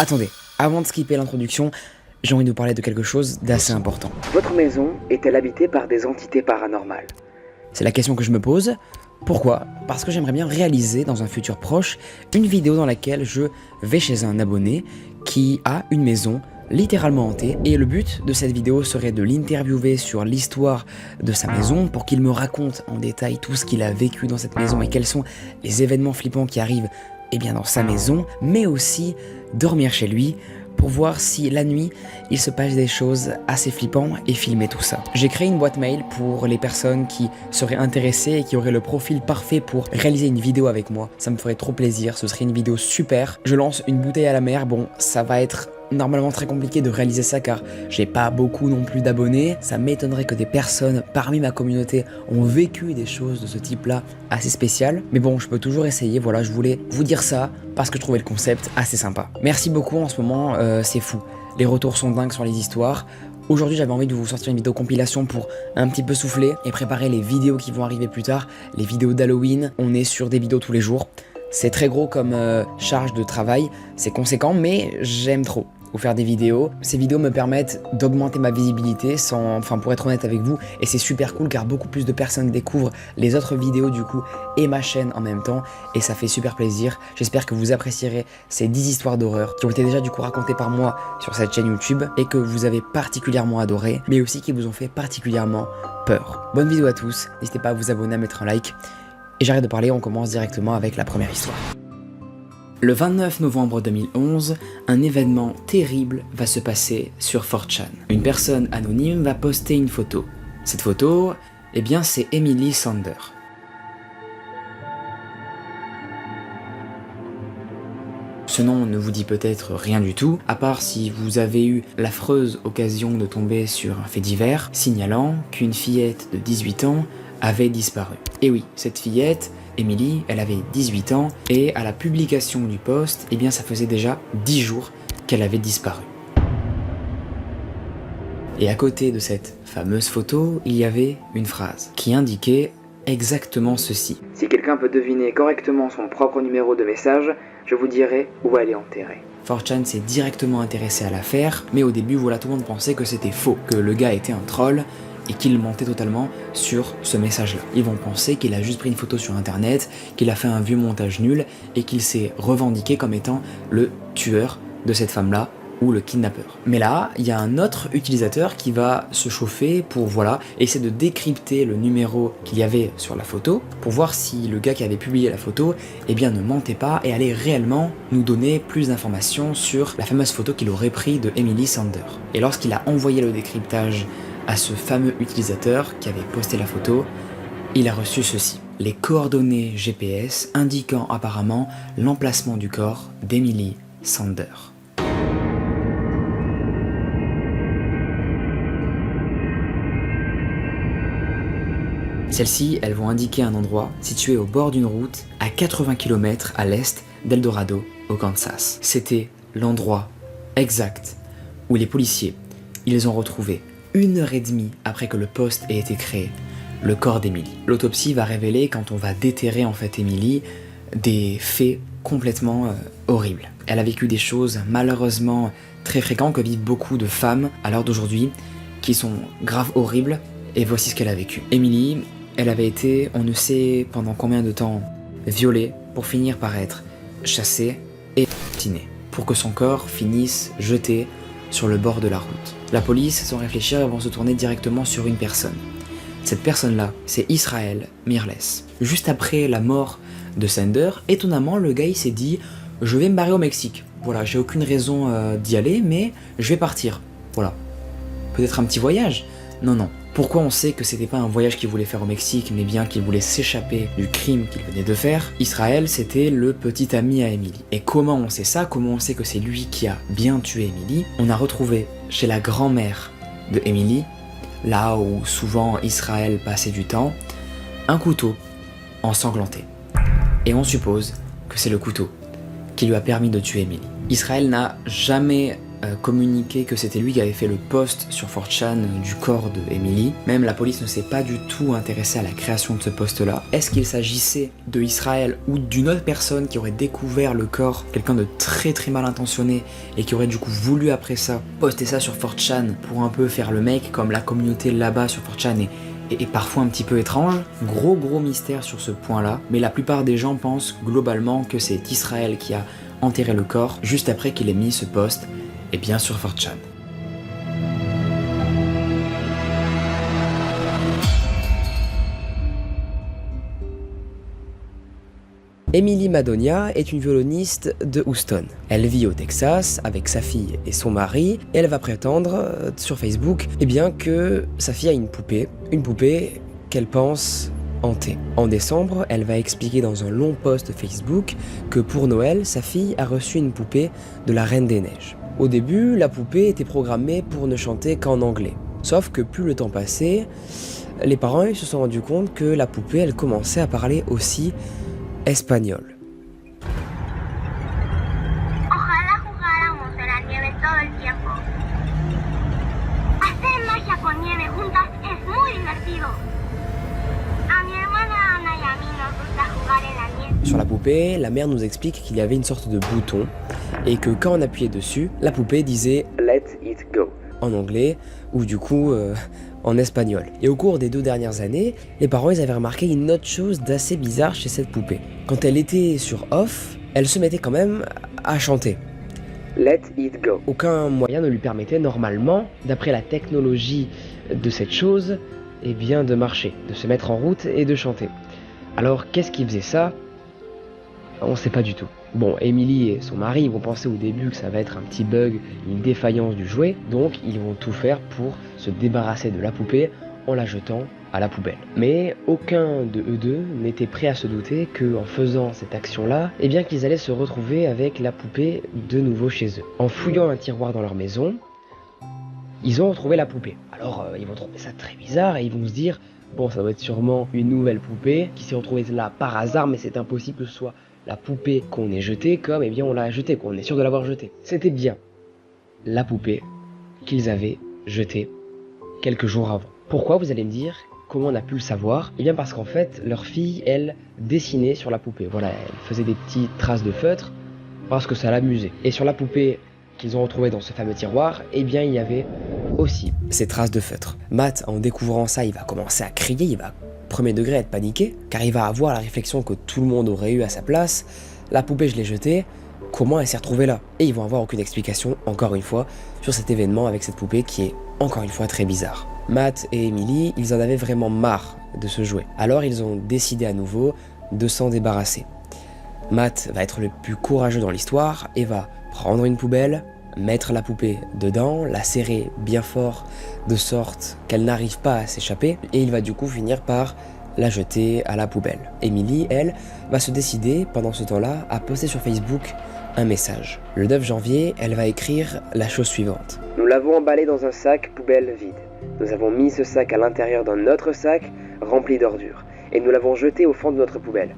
Attendez, avant de skipper l'introduction, j'ai envie de vous parler de quelque chose d'assez important. Votre maison est-elle habitée par des entités paranormales? C'est la question que je me pose. Pourquoi? Parce que j'aimerais bien réaliser dans un futur proche une vidéo dans laquelle je vais chez un abonné qui a une maison littéralement hantée, et le but de cette vidéo serait de l'interviewer sur l'histoire de sa maison pour qu'il me raconte en détail tout ce qu'il a vécu dans cette maison et quels sont les événements flippants qui arrivent dans sa maison, mais aussi dormir chez lui pour voir si la nuit il se passe des choses assez flippantes et filmer tout ça. J'ai créé une boîte mail pour les personnes qui seraient intéressées et qui auraient le profil parfait pour réaliser une vidéo avec moi. Ça me ferait trop plaisir, ce serait une vidéo super. Je lance une bouteille à la mer, bon ça va être normalement très compliqué de réaliser ça car j'ai pas beaucoup non plus d'abonnés. Ça m'étonnerait que des personnes parmi ma communauté ont vécu des choses de ce type là assez spéciales. Mais bon, je peux toujours essayer, voilà, je voulais vous dire ça parce que je trouvais le concept assez sympa. Merci beaucoup en ce moment, c'est fou. Les retours sont dingues sur les histoires. Aujourd'hui j'avais envie de vous sortir une vidéo compilation pour un petit peu souffler et préparer les vidéos qui vont arriver plus tard. Les vidéos d'Halloween, on est sur des vidéos tous les jours. C'est très gros comme charge de travail, c'est conséquent mais j'aime trop vous faire des vidéos. Ces vidéos me permettent d'augmenter ma visibilité pour être honnête avec vous, et c'est super cool car beaucoup plus de personnes découvrent les autres vidéos du coup et ma chaîne en même temps et ça fait super plaisir. J'espère que vous apprécierez ces 10 histoires d'horreur qui ont été déjà du coup racontées par moi sur cette chaîne YouTube et que vous avez particulièrement adoré, mais aussi qui vous ont fait particulièrement peur. Bonne vidéo à tous, n'hésitez pas à vous abonner, à mettre un like. Et j'arrête de parler, on commence directement avec la première histoire. Le 29 novembre 2011, un événement terrible va se passer sur 4chan. Une personne anonyme va poster une photo. Cette photo, eh bien c'est Emily Sander. Ce nom ne vous dit peut-être rien du tout, à part si vous avez eu l'affreuse occasion de tomber sur un fait divers signalant qu'une fillette de 18 ans avait disparu. Et oui, cette fillette, Emily, elle avait 18 ans et à la publication du post, eh bien ça faisait déjà 10 jours qu'elle avait disparu. Et à côté de cette fameuse photo, il y avait une phrase qui indiquait exactement ceci. Si quelqu'un peut deviner correctement son propre numéro de message, je vous dirai où elle est enterrée. 4chan s'est directement intéressé à l'affaire, mais au début, voilà, tout le monde pensait que c'était faux, que le gars était un troll et qu'il mentait totalement sur ce message-là. Ils vont penser qu'il a juste pris une photo sur internet, qu'il a fait un vieux montage nul et qu'il s'est revendiqué comme étant le tueur de cette femme-là ou le kidnappeur. Mais là, il y a un autre utilisateur qui va se chauffer pour, voilà, essayer de décrypter le numéro qu'il y avait sur la photo pour voir si le gars qui avait publié la photo, eh bien, ne mentait pas et allait réellement nous donner plus d'informations sur la fameuse photo qu'il aurait prise de Emily Sander. Et lorsqu'il a envoyé le décryptage à ce fameux utilisateur qui avait posté la photo, il a reçu ceci. Les coordonnées GPS indiquant apparemment l'emplacement du corps d'Emily Sander. Celles-ci, elles vont indiquer un endroit situé au bord d'une route à 80 km à l'est d'Eldorado, au Kansas. C'était l'endroit exact où les policiers, ils ont retrouvé 1h30 après que le post ait été créé, le corps d'Emily. L'autopsie va révéler, quand on va déterrer en fait Emily, des faits complètement horribles. Elle a vécu des choses malheureusement très fréquentes que vivent beaucoup de femmes à l'heure d'aujourd'hui, qui sont grave horribles, et voici ce qu'elle a vécu. Emily, elle avait été, on ne sait pendant combien de temps, violée pour finir par être chassée et assassinée, pour que son corps finisse jeté sur le bord de la route. La police, sans réfléchir, vont se tourner directement sur une personne. Cette personne-là, c'est Israel Mirles. Juste après la mort de Sander, étonnamment, le gars il s'est dit « Je vais me barrer au Mexique. Voilà, j'ai aucune raison d'y aller, mais je vais partir. Voilà. Peut-être un petit voyage ? Non, non. Pourquoi on sait que c'était pas un voyage qu'il voulait faire au Mexique, mais bien qu'il voulait s'échapper du crime qu'il venait de faire? Israël, c'était le petit ami à Emily. Et comment on sait ça? Comment on sait que c'est lui qui a bien tué Emily? On a retrouvé chez la grand-mère de Emily, là où souvent Israël passait du temps, un couteau ensanglanté. Et on suppose que c'est le couteau qui lui a permis de tuer Emily. Israël n'a jamais communiqué que c'était lui qui avait fait le post sur 4chan du corps de Emily. Même la police ne s'est pas du tout intéressée à la création de ce post-là. Est-ce qu'il s'agissait de Israël ou d'une autre personne qui aurait découvert le corps, quelqu'un de très mal intentionné et qui aurait du coup voulu après ça poster ça sur 4chan pour un peu faire le mec, comme la communauté là-bas sur 4chan est parfois un petit peu étrange. Gros mystère sur ce point-là, mais la plupart des gens pensent globalement que c'est Israël qui a enterré le corps juste après qu'il ait mis ce post, et bien sur 4chan. Emily Madonia est une violoniste de Houston. Elle vit au Texas avec sa fille et son mari, et elle va prétendre sur Facebook que sa fille a une poupée qu'elle pense hantée. En décembre, elle va expliquer dans un long post Facebook que pour Noël, sa fille a reçu une poupée de la Reine des Neiges. Au début, la poupée était programmée pour ne chanter qu'en anglais. Sauf que plus le temps passait, les parents se sont rendus compte que la poupée, elle commençait à parler aussi espagnol. Ojalá jugáramos en la nieve todo el tiempo. Hacer magia con nieve juntas es muy divertido. A mi hermana Ana y a mí nos gusta jugar en la nieve. Sur la poupée, la mère nous explique qu'il y avait une sorte de bouton et que quand on appuyait dessus, la poupée disait « Let it go ». En anglais ou du coup en espagnol. Et au cours des 2 dernières années, les parents ils avaient remarqué une autre chose d'assez bizarre chez cette poupée. Quand elle était sur off, elle se mettait quand même à chanter. Let it go. Aucun moyen ne lui permettait normalement, d'après la technologie de cette chose, de marcher, de se mettre en route et de chanter. Alors qu'est-ce qui faisait ça? On ne sait pas du tout. Bon, Emily et son mari vont penser au début que ça va être un petit bug, une défaillance du jouet, donc ils vont tout faire pour se débarrasser de la poupée en la jetant à la poubelle. Mais aucun de eux deux n'était prêt à se douter qu'en faisant cette action-là, qu'ils allaient se retrouver avec la poupée de nouveau chez eux. En fouillant un tiroir dans leur maison, ils ont retrouvé la poupée. Alors ils vont trouver ça très bizarre et ils vont se dire « Bon, ça doit être sûrement une nouvelle poupée qui s'est retrouvée là par hasard, mais c'est impossible que ce soit la poupée qu'on ait jetée comme on l'a jetée, qu'on est sûr de l'avoir jetée. » C'était bien la poupée qu'ils avaient jetée quelques jours avant. Pourquoi, vous allez me dire? Comment on a pu le savoir? Parce qu'en fait, leur fille, elle, dessinait sur la poupée. Voilà, elle faisait des petites traces de feutre parce que ça l'amusait. Et sur la poupée qu'ils ont retrouvée dans ce fameux tiroir, il y avait aussi ces traces de feutre. Matt, en découvrant ça, il va commencer à crier, il va premier degré être paniqué, car il va avoir la réflexion que tout le monde aurait eu à sa place. La poupée, je l'ai jetée, comment elle s'est retrouvée là? Et ils vont avoir aucune explication, encore une fois, sur cet événement avec cette poupée qui est, encore une fois, très bizarre. Matt et Emily, ils en avaient vraiment marre de ce jouet. Alors ils ont décidé à nouveau de s'en débarrasser. Matt va être le plus courageux dans l'histoire et va prendre une poubelle, mettre la poupée dedans, la serrer bien fort de sorte qu'elle n'arrive pas à s'échapper et il va du coup finir par la jeter à la poubelle. Emily, elle, va se décider pendant ce temps-là à poster sur Facebook un message. Le 9 janvier, elle va écrire la chose suivante. Nous l'avons emballé dans un sac poubelle vide. Nous avons mis ce sac à l'intérieur d'un autre sac rempli d'ordures et nous l'avons jeté au fond de notre poubelle,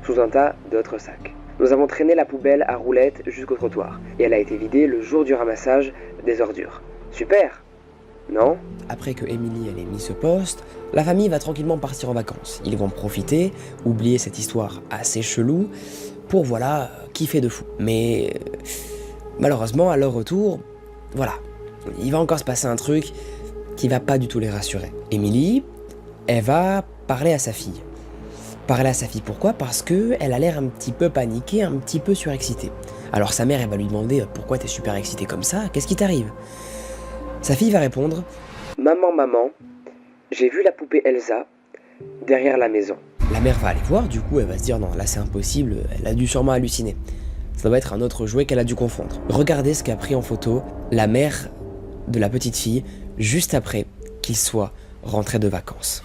sous un tas d'autres sacs. Nous avons traîné la poubelle à roulettes jusqu'au trottoir et elle a été vidée le jour du ramassage des ordures. Super, non? Après que Emily ait mis ce post, la famille va tranquillement partir en vacances. Ils vont profiter, oublier cette histoire assez chelou, pour kiffer de fou. Mais malheureusement, à leur retour, il va encore se passer un truc qui va pas du tout les rassurer. Emily, elle va parler à sa fille. Pourquoi? Parce que elle a l'air un petit peu paniquée, un petit peu surexcitée. Alors sa mère, elle va lui demander « Pourquoi t'es super excitée comme ça? Qu'est-ce qui t'arrive ?» Sa fille va répondre « Maman, j'ai vu la poupée Elsa derrière la maison. » La mère va aller voir, du coup elle va se dire « Non, là c'est impossible, elle a dû sûrement halluciner. Ça doit être un autre jouet qu'elle a dû confondre. » Regardez ce qu'a pris en photo la mère de la petite fille juste après qu'ils soient rentrés de vacances.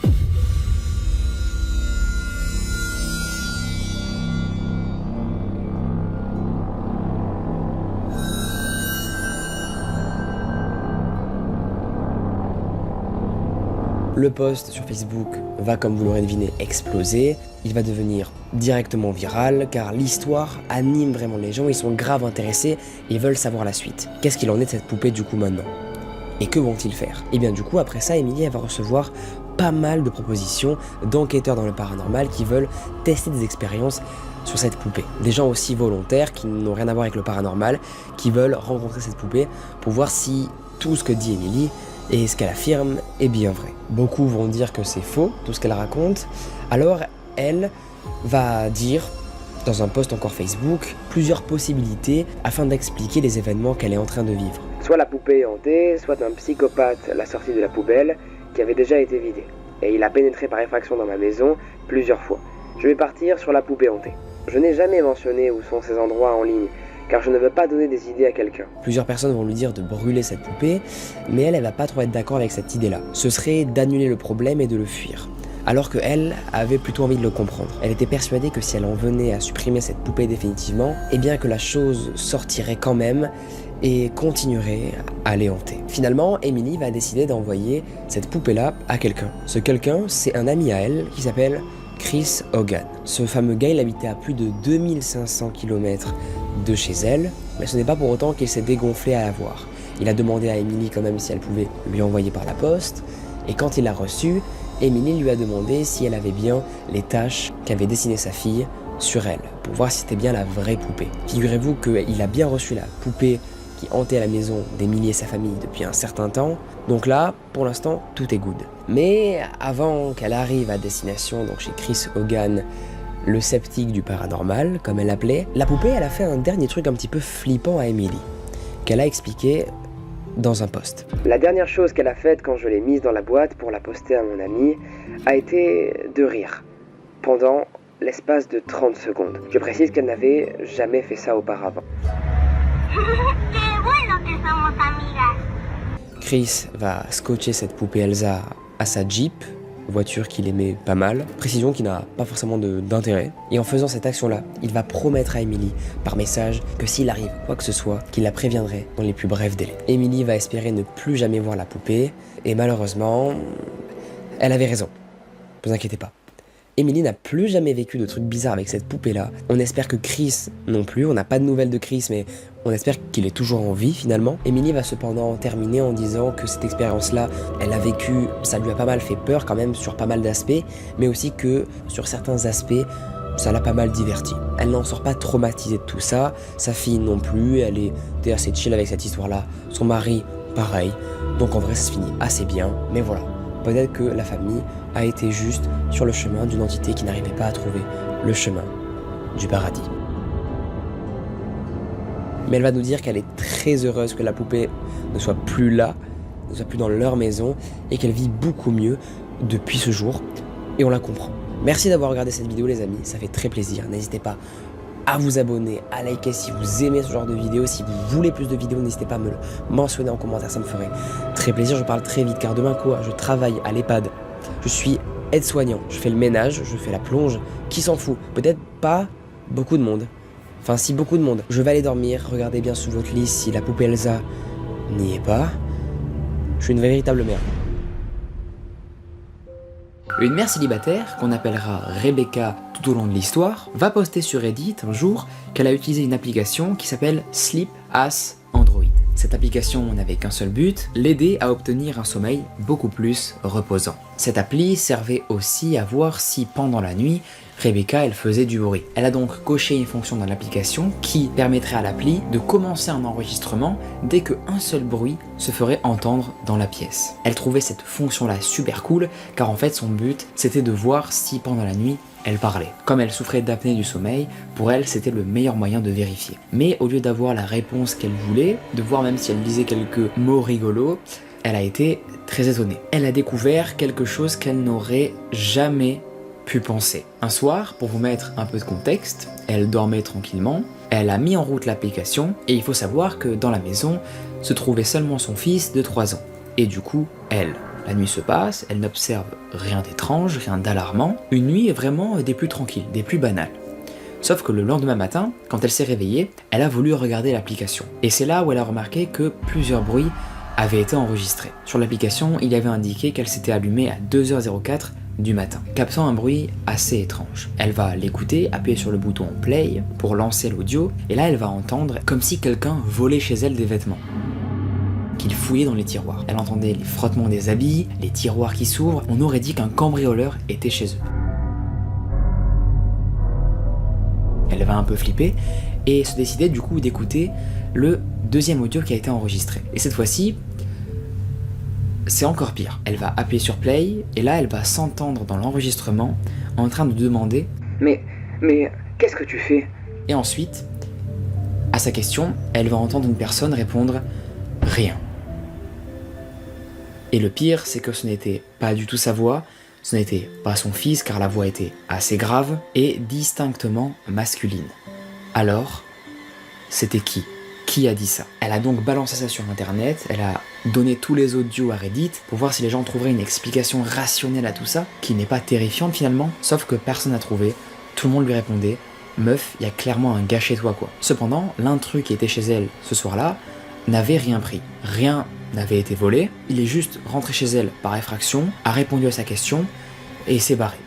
Le post sur Facebook va, comme vous l'aurez deviné, exploser. Il va devenir directement viral car l'histoire anime vraiment les gens, ils sont grave intéressés et veulent savoir la suite. Qu'est-ce qu'il en est de cette poupée du coup maintenant? Et que vont-ils faire? Et bien du coup après ça, Emily elle va recevoir pas mal de propositions d'enquêteurs dans le paranormal qui veulent tester des expériences sur cette poupée. Des gens aussi volontaires qui n'ont rien à voir avec le paranormal, qui veulent rencontrer cette poupée pour voir si tout ce que dit Emily et ce qu'elle affirme est bien vrai. Beaucoup vont dire que c'est faux, tout ce qu'elle raconte. Alors elle va dire, dans un post encore Facebook, plusieurs possibilités afin d'expliquer les événements qu'elle est en train de vivre. Soit la poupée est hantée, soit un psychopathe l'a sortie de la poubelle qui avait déjà été vidée. Et il a pénétré par effraction dans ma maison plusieurs fois. Je vais partir sur la poupée hantée. Je n'ai jamais mentionné où sont ces endroits en ligne, car je ne veux pas donner des idées à quelqu'un. Plusieurs personnes vont lui dire de brûler cette poupée, mais elle va pas trop être d'accord avec cette idée-là. Ce serait d'annuler le problème et de le fuir. Alors qu'elle avait plutôt envie de le comprendre. Elle était persuadée que si elle en venait à supprimer cette poupée définitivement, eh bien que la chose sortirait quand même et continuerait à les hanter. Finalement, Emily va décider d'envoyer cette poupée-là à quelqu'un. Ce quelqu'un, c'est un ami à elle qui s'appelle Chris Hogan. Ce fameux gars, il habitait à plus de 2500 km de chez elle, mais ce n'est pas pour autant qu'il s'est dégonflé à la voir. Il a demandé à Emily quand même si elle pouvait lui envoyer par la poste, et quand il l'a reçu, Emily lui a demandé si elle avait bien les taches qu'avait dessinées sa fille sur elle, pour voir si c'était bien la vraie poupée. Figurez-vous qu'il a bien reçu la poupée qui hantait la maison d'Emily et sa famille depuis un certain temps, donc là, pour l'instant, tout est good. Mais avant qu'elle arrive à destination, donc chez Chris Hogan, le sceptique du paranormal, comme elle l'appelait, la poupée, elle a fait un dernier truc un petit peu flippant à Emily, qu'elle a expliqué dans un post. La dernière chose qu'elle a faite quand je l'ai mise dans la boîte pour la poster à mon ami a été de rire, pendant l'espace de 30 secondes. Je précise qu'elle n'avait jamais fait ça auparavant. Chris va scotcher cette poupée Elsa à sa Jeep, voiture qu'il aimait pas mal, précision qui n'a pas forcément d'intérêt. Et en faisant cette action-là, il va promettre à Emily, par message, que s'il arrive quoi que ce soit, qu'il la préviendrait dans les plus brefs délais. Emily va espérer ne plus jamais voir la poupée, et malheureusement, elle avait raison. Ne vous inquiétez pas. Emily n'a plus jamais vécu de trucs bizarres avec cette poupée-là. On espère que Chris non plus, on n'a pas de nouvelles de Chris, mais on espère qu'il est toujours en vie finalement. Emily va cependant terminer en disant que cette expérience-là, elle a vécu, ça lui a pas mal fait peur quand même sur pas mal d'aspects, mais aussi que sur certains aspects, ça l'a pas mal divertie. Elle n'en sort pas traumatisée de tout ça, sa fille non plus, elle était assez chill avec cette histoire-là, son mari, pareil. Donc en vrai, ça se finit assez bien, mais voilà. Peut-être que la famille a été juste sur le chemin d'une entité qui n'arrivait pas à trouver le chemin du paradis. Mais elle va nous dire qu'elle est très heureuse que la poupée ne soit plus là, ne soit plus dans leur maison et qu'elle vit beaucoup mieux depuis ce jour. Et on la comprend. Merci d'avoir regardé cette vidéo les amis, ça fait très plaisir. N'hésitez pas à vous abonner, à liker si vous aimez ce genre de vidéos. Si vous voulez plus de vidéos, n'hésitez pas à me le mentionner en commentaire, ça me ferait très plaisir. Je parle très vite car demain quoi, je travaille à l'EHPAD. Je suis aide-soignant, je fais le ménage, je fais la plonge. Qui s'en fout? Peut-être pas beaucoup de monde. Enfin si, beaucoup de monde. Je vais aller dormir, regardez bien sous votre lit si la poupée Elsa n'y est pas. Je suis une véritable merde. Une mère célibataire, qu'on appellera Rebecca tout au long de l'histoire, va poster sur Reddit un jour qu'elle a utilisé une application qui s'appelle Sleep as Android. Cette application n'avait qu'un seul but, l'aider à obtenir un sommeil beaucoup plus reposant. Cette appli servait aussi à voir si pendant la nuit, Rebecca elle faisait du bruit. Elle a donc coché une fonction dans l'application qui permettrait à l'appli de commencer un enregistrement dès qu'un seul bruit se ferait entendre dans la pièce. Elle trouvait cette fonction là super cool car en fait son but c'était de voir si pendant la nuit elle parlait. Comme elle souffrait d'apnée du sommeil, pour elle c'était le meilleur moyen de vérifier. Mais au lieu d'avoir la réponse qu'elle voulait, de voir même si elle disait quelques mots rigolos, elle a été très étonnée. Elle a découvert quelque chose qu'elle n'aurait jamais pu penser. Un soir, pour vous mettre un peu de contexte, elle dormait tranquillement, elle a mis en route l'application et il faut savoir que dans la maison se trouvait seulement son fils de 3 ans. Et du coup, la nuit se passe, elle n'observe rien d'étrange, rien d'alarmant, une nuit vraiment des plus tranquilles, des plus banales. Sauf que le lendemain matin, quand elle s'est réveillée, elle a voulu regarder l'application. Et c'est là où elle a remarqué que plusieurs bruits avait été enregistrée. Sur l'application, il y avait indiqué qu'elle s'était allumée à 2h04 du matin, captant un bruit assez étrange. Elle va l'écouter, appuyer sur le bouton play pour lancer l'audio, et là elle va entendre comme si quelqu'un volait chez elle des vêtements, qu'il fouillait dans les tiroirs. Elle entendait les frottements des habits, les tiroirs qui s'ouvrent, on aurait dit qu'un cambrioleur était chez eux. Elle va un peu flipper et se décider du coup d'écouter le deuxième audio qui a été enregistré. Et cette fois-ci, c'est encore pire. Elle va appuyer sur play et là elle va s'entendre dans l'enregistrement en train de demander « Mais qu'est-ce que tu fais ?» Et ensuite, à sa question, elle va entendre une personne répondre « Rien ». Et le pire, c'est que ce n'était pas du tout sa voix, ce n'était pas son fils car la voix était assez grave et distinctement masculine. Alors, c'était qui ? Qui a dit ça? Elle a donc balancé ça sur internet, elle a donné tous les audios à Reddit pour voir si les gens trouveraient une explication rationnelle à tout ça, qui n'est pas terrifiante finalement, sauf que personne n'a trouvé, tout le monde lui répondait « Meuf, il y a clairement un gars chez toi quoi ». Cependant, l'intrus qui était chez elle ce soir-là n'avait rien pris, rien n'avait été volé, il est juste rentré chez elle par effraction, a répondu à sa question et s'est barré.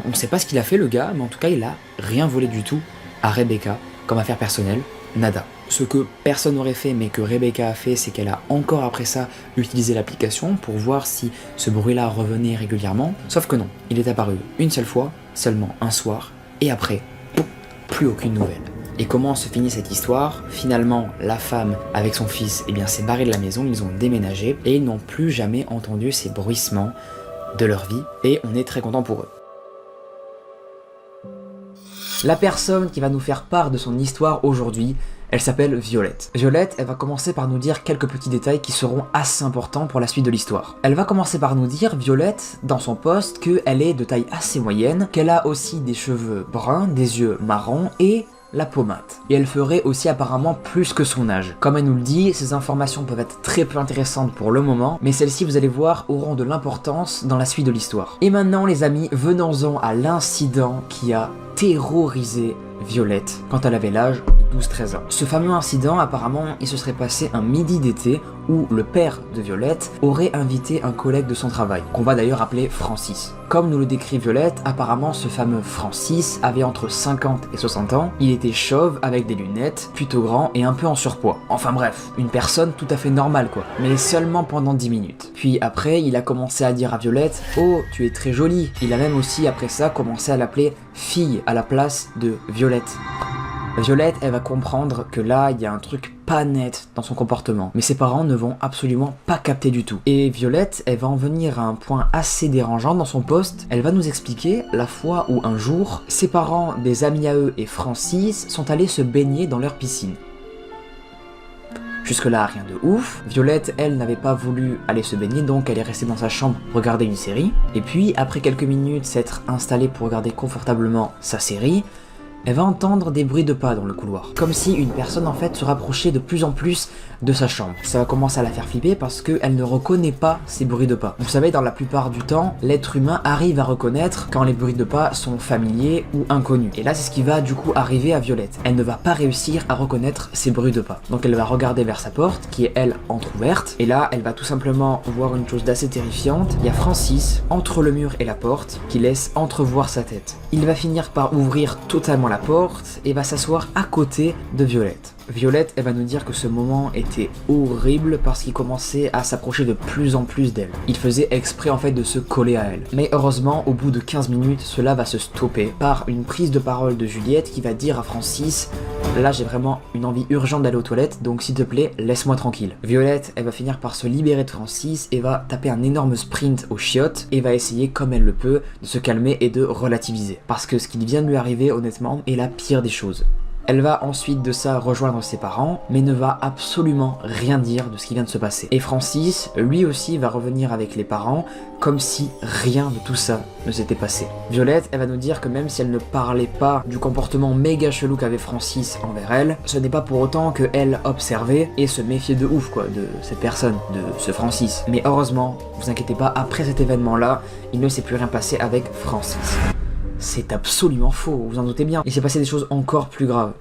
On ne sait pas ce qu'il a fait le gars, mais en tout cas il a rien volé du tout à Rebecca comme affaire personnelle, nada. Ce que personne n'aurait fait mais que Rebecca a fait, c'est qu'elle a encore après ça utilisé l'application pour voir si ce bruit-là revenait régulièrement, sauf que non, il est apparu une seule fois, seulement un soir, et après, plus aucune nouvelle. Et comment se finit cette histoire? Finalement, la femme avec son fils s'est barrée de la maison, ils ont déménagé et ils n'ont plus jamais entendu ces bruissements de leur vie et on est très content pour eux. La personne qui va nous faire part de son histoire aujourd'hui, elle s'appelle Violette. Violette, elle va commencer par nous dire quelques petits détails qui seront assez importants pour la suite de l'histoire. Elle va commencer par nous dire, Violette, dans son post, qu'elle est de taille assez moyenne, qu'elle a aussi des cheveux bruns, des yeux marrons et la peau mate. Et elle ferait aussi apparemment plus que son âge. Comme elle nous le dit, ces informations peuvent être très peu intéressantes pour le moment, mais celles-ci, vous allez voir, auront de l'importance dans la suite de l'histoire. Et maintenant, les amis, venons-en à l'incident qui a terrorisé Violette quand elle avait l'âge de 12-13 ans. Ce fameux incident, apparemment, il se serait passé un midi d'été où le père de Violette aurait invité un collègue de son travail, qu'on va d'ailleurs appeler Francis. Comme nous le décrit Violette, apparemment ce fameux Francis avait entre 50 et 60 ans, il était chauve avec des lunettes, plutôt grand et un peu en surpoids. Enfin bref, une personne tout à fait normale quoi, mais seulement pendant 10 minutes. Puis après, il a commencé à dire à Violette « Oh, tu es très jolie ». Il a même aussi après ça commencé à l'appeler fille à la place de Violette. Violette, elle va comprendre que là, il y a un truc pas net dans son comportement, mais ses parents ne vont absolument pas capter du tout. Et Violette, elle va en venir à un point assez dérangeant dans son post. Elle va nous expliquer la fois où un jour, ses parents, des amis à eux et Francis sont allés se baigner dans leur piscine. Jusque-là, rien de ouf. Violette, elle, n'avait pas voulu aller se baigner, donc elle est restée dans sa chambre regarder une série. Et puis, après quelques minutes s'être installée pour regarder confortablement sa série, elle va entendre des bruits de pas dans le couloir. Comme si une personne en fait se rapprochait de plus en plus de sa chambre. Ça va commencer à la faire flipper parce qu'elle ne reconnaît pas ces bruits de pas. Vous savez, dans la plupart du temps, l'être humain arrive à reconnaître quand les bruits de pas sont familiers ou inconnus. Et là, c'est ce qui va du coup arriver à Violette. Elle ne va pas réussir à reconnaître ces bruits de pas. Donc elle va regarder vers sa porte, qui est elle entrouverte. Et là, elle va tout simplement voir une chose d'assez terrifiante. Il y a Francis, entre le mur et la porte, qui laisse entrevoir sa tête. Il va finir par ouvrir totalement la porte et va s'asseoir à côté de Violette. Violette, elle va nous dire que ce moment était horrible parce qu'il commençait à s'approcher de plus en plus d'elle. Il faisait exprès en fait de se coller à elle. Mais heureusement, au bout de 15 minutes, cela va se stopper par une prise de parole de Juliette qui va dire à Francis « Là, j'ai vraiment une envie urgente d'aller aux toilettes, donc s'il te plaît, laisse-moi tranquille. » Violette, elle va finir par se libérer de Francis et va taper un énorme sprint aux chiottes et va essayer, comme elle le peut, de se calmer et de relativiser. Parce que ce qui vient de lui arriver, honnêtement, est la pire des choses. Elle va ensuite de ça rejoindre ses parents, mais ne va absolument rien dire de ce qui vient de se passer. Et Francis, lui aussi, va revenir avec les parents, comme si rien de tout ça ne s'était passé. Violette, elle va nous dire que même si elle ne parlait pas du comportement méga chelou qu'avait Francis envers elle, ce n'est pas pour autant qu'elle observait et se méfiait de ouf, quoi, de cette personne, de ce Francis. Mais heureusement, vous inquiétez pas, après cet événement-là, il ne s'est plus rien passé avec Francis. C'est absolument faux, vous en doutez bien. Il s'est passé des choses encore plus graves.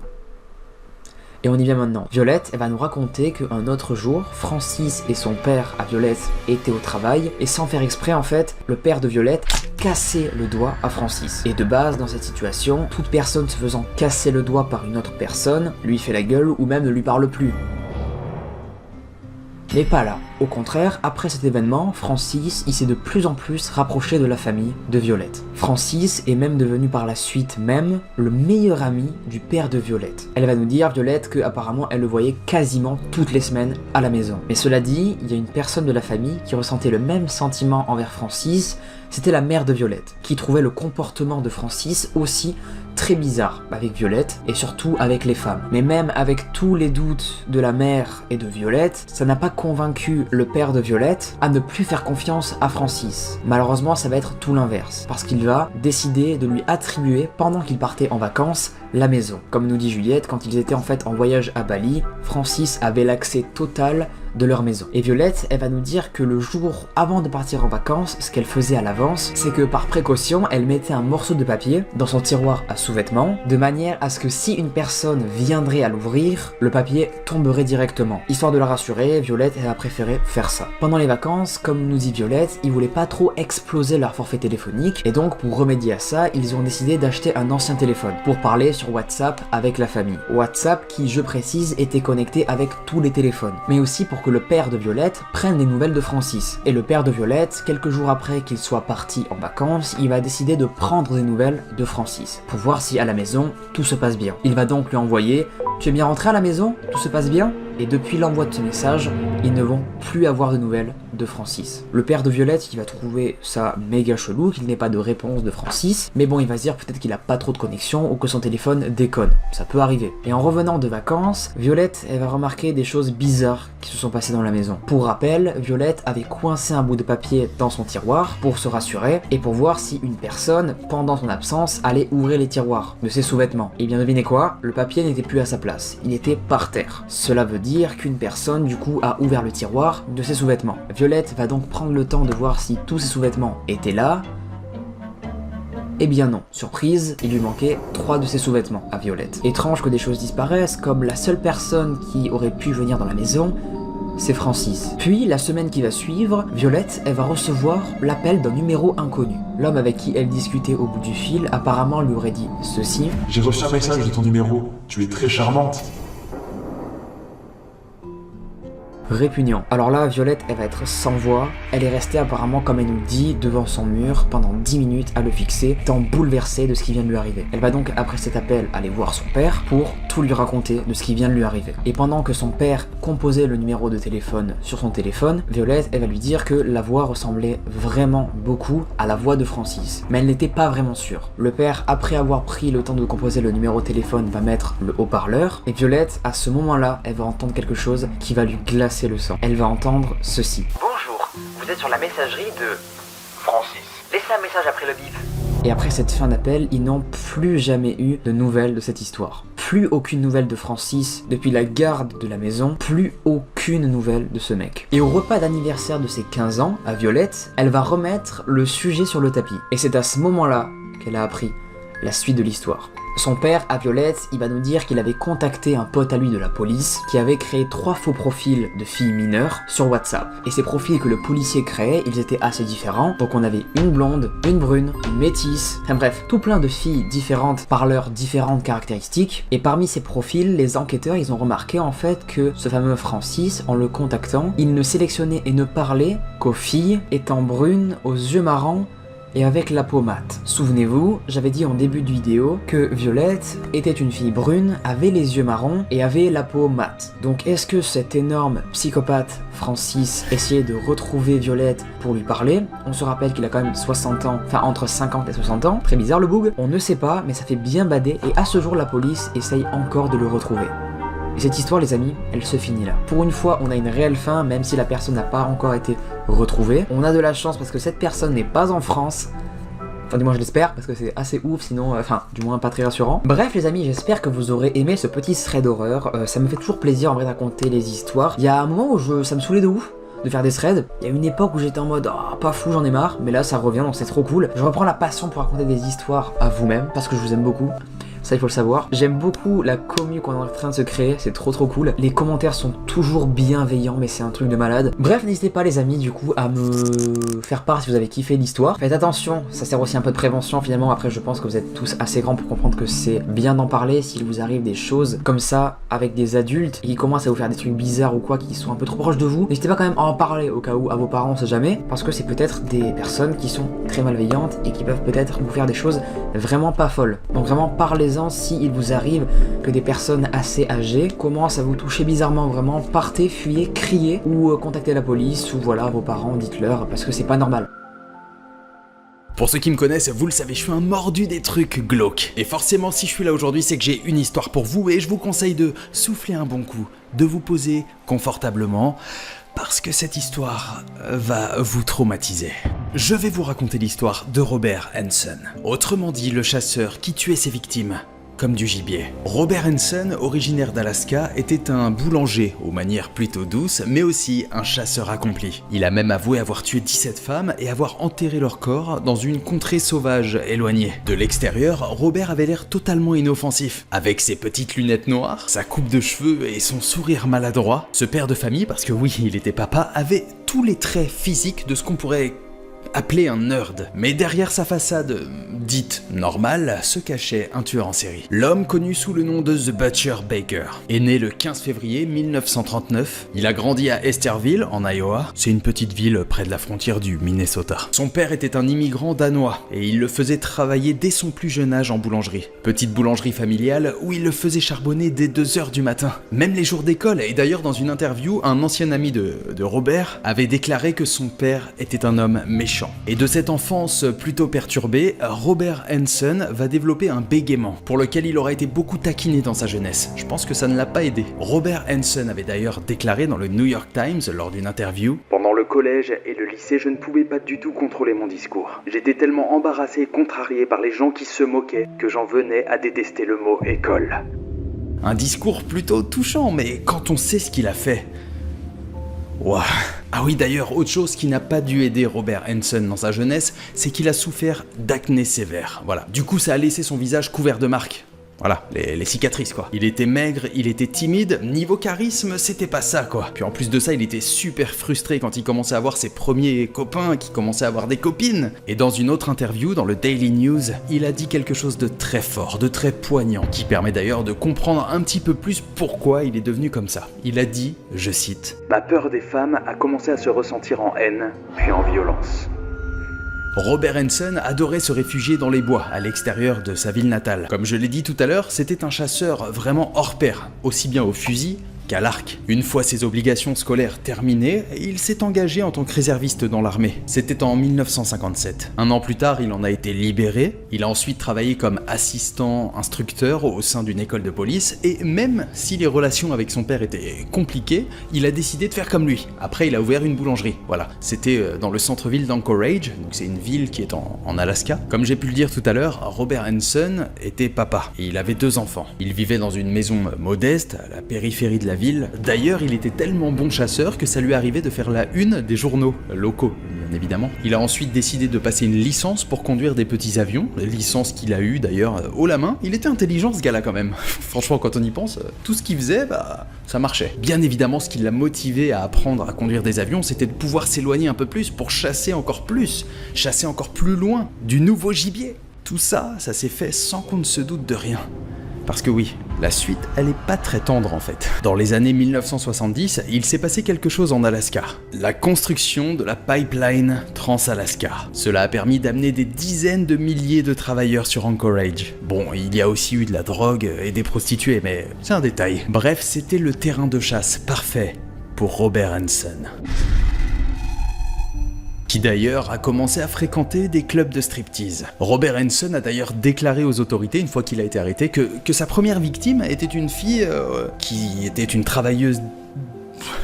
Et on y vient maintenant. Violette, elle va nous raconter qu'un autre jour, Francis et son père à Violette étaient au travail, et sans faire exprès en fait, le père de Violette a cassé le doigt à Francis. Et de base, dans cette situation, toute personne se faisant casser le doigt par une autre personne, lui fait la gueule ou même ne lui parle plus. Mais pas là. Au contraire, après cet événement, Francis, il s'est de plus en plus rapproché de la famille de Violette. Francis est même devenu par la suite même le meilleur ami du père de Violette. Elle va nous dire, Violette, qu'apparemment elle le voyait quasiment toutes les semaines à la maison. Mais cela dit, il y a une personne de la famille qui ressentait le même sentiment envers Francis, c'était la mère de Violette, qui trouvait le comportement de Francis aussi très bizarre avec Violette et surtout avec les femmes. Mais même avec tous les doutes de la mère et de Violette, ça n'a pas convaincu le père de Violette à ne plus faire confiance à Francis. Malheureusement, ça va être tout l'inverse, parce qu'il va décider de lui attribuer, pendant qu'il partait en vacances, la maison. Comme nous dit Juliette, quand ils étaient en fait en voyage à Bali, Francis avait l'accès total de leur maison. Et Violette, elle va nous dire que le jour avant de partir en vacances, ce qu'elle faisait à l'avance, c'est que par précaution, elle mettait un morceau de papier dans son tiroir à sous-vêtements, de manière à ce que si une personne viendrait à l'ouvrir, le papier tomberait directement. Histoire de la rassurer, Violette, elle a préféré faire ça. Pendant les vacances, comme nous dit Violette, ils voulaient pas trop exploser leur forfait téléphonique, et donc pour remédier à ça, ils ont décidé d'acheter un ancien téléphone pour parler sur WhatsApp avec la famille. WhatsApp qui, je précise, était connecté avec tous les téléphones, mais aussi pour que le père de Violette prenne des nouvelles de Francis. Et le père de Violette, quelques jours après qu'il soit parti en vacances, il va décider de prendre des nouvelles de Francis, pour voir si à la maison, tout se passe bien. Il va donc lui envoyer « Tu es bien rentré à la maison? Tout se passe bien ?» Et depuis l'envoi de ce message, ils ne vont plus avoir de nouvelles de Francis. Le père de Violette, il va trouver ça méga chelou, qu'il n'ait pas de réponse de Francis, mais bon, il va se dire peut-être qu'il a pas trop de connexion ou que son téléphone déconne. Ça peut arriver. Et en revenant de vacances, Violette, elle va remarquer des choses bizarres qui se sont passées dans la maison. Pour rappel, Violette avait coincé un bout de papier dans son tiroir pour se rassurer et pour voir si une personne, pendant son absence, allait ouvrir les tiroirs de ses sous-vêtements. Et bien devinez quoi? Le papier n'était plus à sa place. Il était par terre. Cela veut dire qu'une personne du coup a ouvert le tiroir de ses sous-vêtements. Violette va donc prendre le temps de voir si tous ses sous-vêtements étaient là. Eh bien non, surprise, il lui manquait 3 de ses sous-vêtements à Violette. Étrange que des choses disparaissent, comme la seule personne qui aurait pu venir dans la maison, c'est Francis. Puis, la semaine qui va suivre, Violette, elle va recevoir l'appel d'un numéro inconnu. L'homme avec qui elle discutait au bout du fil, apparemment lui aurait dit ceci. J'ai reçu un message de ton numéro, tu es très charmante. Répugnant. Alors là, Violette, elle va être sans voix. Elle est restée apparemment, comme elle nous dit, devant son mur pendant 10 minutes à le fixer, tant bouleversée de ce qui vient de lui arriver. Elle va donc, après cet appel, aller voir son père pour tout lui raconter de ce qui vient de lui arriver. Et pendant que son père composait le numéro de téléphone sur son téléphone, Violette, elle va lui dire que la voix ressemblait vraiment beaucoup à la voix de Francis. Mais elle n'était pas vraiment sûre. Le père, après avoir pris le temps de composer le numéro de téléphone, va mettre le haut-parleur. Et Violette, à ce moment-là, elle va entendre quelque chose qui va lui glacer le sang. Elle va entendre ceci. Bonjour, vous êtes sur la messagerie de Francis. Laissez un message après le bip. Et après cette fin d'appel, ils n'ont plus jamais eu de nouvelles de cette histoire. Plus aucune nouvelle de Francis depuis la garde de la maison, plus aucune nouvelle de ce mec. Et au repas d'anniversaire de ses 15 ans, à Violette, elle va remettre le sujet sur le tapis. Et c'est à ce moment-là qu'elle a appris la suite de l'histoire. Son père, à Violette, il va nous dire qu'il avait contacté un pote à lui de la police qui avait créé 3 faux profils de filles mineures sur WhatsApp. Et ces profils que le policier créait, ils étaient assez différents. Donc on avait une blonde, une brune, une métisse, enfin bref, tout plein de filles différentes par leurs différentes caractéristiques. Et parmi ces profils, les enquêteurs, ils ont remarqué en fait que ce fameux Francis, en le contactant, il ne sélectionnait et ne parlait qu'aux filles étant brunes, aux yeux marrants, et avec la peau mate. Souvenez-vous, j'avais dit en début de vidéo que Violette était une fille brune, avait les yeux marrons et avait la peau mate. Donc est-ce que cet énorme psychopathe Francis essayait de retrouver Violette pour lui parler? On se rappelle qu'il a quand même 60 ans, enfin entre 50 et 60 ans. Très bizarre le boug. On ne sait pas, mais ça fait bien bader et à ce jour la police essaye encore de le retrouver. Et cette histoire, les amis, elle se finit là. Pour une fois, on a une réelle fin, même si la personne n'a pas encore été retrouvée. On a de la chance parce que cette personne n'est pas en France. Enfin, du moins, je l'espère, parce que c'est assez ouf, sinon, enfin, du moins pas très rassurant. Bref, les amis, j'espère que vous aurez aimé ce petit thread d'horreur. Ça me fait toujours plaisir, en vrai, de raconter les histoires. Il y a un moment où ça me saoulait de ouf de faire des threads. Il y a une époque où j'étais en mode oh, pas fou, j'en ai marre, mais là ça revient donc c'est trop cool. Je reprends la passion pour raconter des histoires à vous-même parce que je vous aime beaucoup. ça il faut le savoir. J'aime beaucoup la commu qu'on est en train de se créer, c'est trop cool. Les commentaires sont toujours bienveillants, mais c'est un truc de malade. Bref, n'hésitez pas les amis du coup à me faire part si vous avez kiffé l'histoire. Faites attention, ça sert aussi un peu de prévention finalement. Après je pense que vous êtes tous assez grands pour comprendre que c'est bien d'en parler s'il vous arrive des choses comme ça avec des adultes et qui commencent à vous faire des trucs bizarres ou quoi, qui sont un peu trop proches de vous. N'hésitez pas quand même à en parler au cas où à vos parents, on sait jamais, parce que c'est peut-être des personnes qui sont très malveillantes et qui peuvent peut-être vous faire des choses vraiment pas folles. Donc vraiment parlez-en s'il vous arrive que des personnes assez âgées commencent à vous toucher bizarrement. Vraiment partez, fuyez, criez ou contactez la police ou voilà vos parents, dites-leur parce que c'est pas normal. Pour ceux qui me connaissent, vous le savez, je suis un mordu des trucs glauques. Et forcément, si je suis là aujourd'hui, c'est que j'ai une histoire pour vous et je vous conseille de souffler un bon coup, de vous poser confortablement, parce que cette histoire va vous traumatiser. Je vais vous raconter l'histoire de Robert Hansen, autrement dit le chasseur qui tuait ses victimes comme du gibier. Robert Hansen, originaire d'Alaska, était un boulanger aux manières plutôt douces, mais aussi un chasseur accompli. Il a même avoué avoir tué 17 femmes et avoir enterré leur corps dans une contrée sauvage éloignée. De l'extérieur, Robert avait l'air totalement inoffensif. Avec ses petites lunettes noires, sa coupe de cheveux et son sourire maladroit, ce père de famille, parce que oui, il était papa, avait tous les traits physiques de ce qu'on pourrait appelé un nerd. Mais derrière sa façade dite normale se cachait un tueur en série. L'homme connu sous le nom de The Butcher Baker est né le 15 février 1939. Il a grandi à Esterville en Iowa. C'est une petite ville près de la frontière du Minnesota. Son père était un immigrant danois et il le faisait travailler dès son plus jeune âge en boulangerie. Petite boulangerie familiale où il le faisait charbonner dès 2h du matin. Même les jours d'école. Et d'ailleurs dans une interview, un ancien ami de Robert avait déclaré que son père était un homme méchant. Et de cette enfance plutôt perturbée, Robert Hansen va développer un bégaiement, pour lequel il aura été beaucoup taquiné dans sa jeunesse. Je pense que ça ne l'a pas aidé. Robert Hansen avait d'ailleurs déclaré dans le New York Times lors d'une interview: Pendant le collège et le lycée, je ne pouvais pas du tout contrôler mon discours. J'étais tellement embarrassé et contrarié par les gens qui se moquaient que j'en venais à détester le mot école. Un discours plutôt touchant, mais quand on sait ce qu'il a fait... Waouh. Ah oui, d'ailleurs, autre chose qui n'a pas dû aider Robert Hansen dans sa jeunesse, c'est qu'il a souffert d'acné sévère. Voilà. Du coup, ça a laissé son visage couvert de marques. Voilà, les cicatrices quoi. Il était maigre, il était timide, niveau charisme, c'était pas ça quoi. Puis en plus de ça, il était super frustré quand il commençait à avoir ses premiers copains, qui commençaient à avoir des copines. Et dans une autre interview, dans le Daily News, il a dit quelque chose de très fort, de très poignant, qui permet d'ailleurs de comprendre un petit peu plus pourquoi il est devenu comme ça. Il a dit, je cite: Ma peur des femmes a commencé à se ressentir en haine, puis en violence. Robert Hansen adorait se réfugier dans les bois, à l'extérieur de sa ville natale. Comme je l'ai dit tout à l'heure, c'était un chasseur vraiment hors pair, aussi bien au fusil qu'à l'arc. Une fois ses obligations scolaires terminées, il s'est engagé en tant que réserviste dans l'armée. C'était en 1957. Un an plus tard, il en a été libéré. Il a ensuite travaillé comme assistant instructeur au sein d'une école de police, et même si les relations avec son père étaient compliquées, il a décidé de faire comme lui. Après, il a ouvert une boulangerie. Voilà, c'était dans le centre-ville d'Anchorage, donc c'est une ville qui est en Alaska. Comme j'ai pu le dire tout à l'heure, Robert Hansen était papa, et il avait 2 enfants. Il vivait dans une maison modeste, à la périphérie de la ville. D'ailleurs, il était tellement bon chasseur que ça lui arrivait de faire la une des journaux locaux, bien évidemment. Il a ensuite décidé de passer une licence pour conduire des petits avions, licence qu'il a eue d'ailleurs haut la main. Il était intelligent ce gars-là quand même. Franchement, quand on y pense, tout ce qu'il faisait, ça marchait. Bien évidemment, ce qui l'a motivé à apprendre à conduire des avions, c'était de pouvoir s'éloigner un peu plus pour chasser encore plus loin, du nouveau gibier. Tout ça, ça s'est fait sans qu'on ne se doute de rien. Parce que oui, la suite, elle est pas très tendre en fait. Dans les années 1970, il s'est passé quelque chose en Alaska. La construction de la pipeline Trans-Alaska. Cela a permis d'amener des dizaines de milliers de travailleurs sur Anchorage. Bon, il y a aussi eu de la drogue et des prostituées, mais c'est un détail. Bref, c'était le terrain de chasse parfait pour Robert Hansen, qui d'ailleurs a commencé à fréquenter des clubs de striptease. Robert Hansen a d'ailleurs déclaré aux autorités, une fois qu'il a été arrêté, que sa première victime était une fille qui était une travailleuse...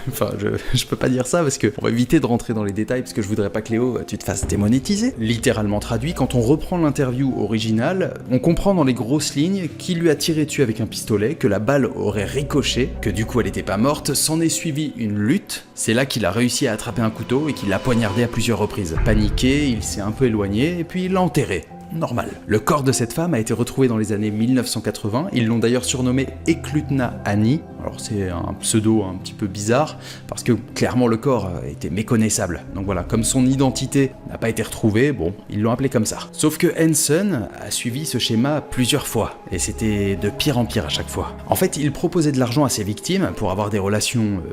Enfin, je peux pas dire ça parce qu'on va éviter de rentrer dans les détails parce que je voudrais pas que Léo, tu te fasses démonétiser. Littéralement traduit, quand on reprend l'interview originale, on comprend dans les grosses lignes qu'il lui a tiré dessus avec un pistolet, que la balle aurait ricoché, que du coup elle était pas morte, s'en est suivi une lutte. C'est là qu'il a réussi à attraper un couteau et qu'il l'a poignardé à plusieurs reprises. Paniqué, il s'est un peu éloigné et puis il l'a enterré. normal. Le corps de cette femme a été retrouvé dans les années 1980, ils l'ont d'ailleurs surnommé Eklutna Annie. Alors c'est un pseudo un petit peu bizarre, parce que clairement le corps était méconnaissable. Donc voilà, comme son identité n'a pas été retrouvée, bon, ils l'ont appelé comme ça. Sauf que Hansen a suivi ce schéma plusieurs fois, et c'était de pire en pire à chaque fois. En fait, il proposait de l'argent à ses victimes pour avoir des relations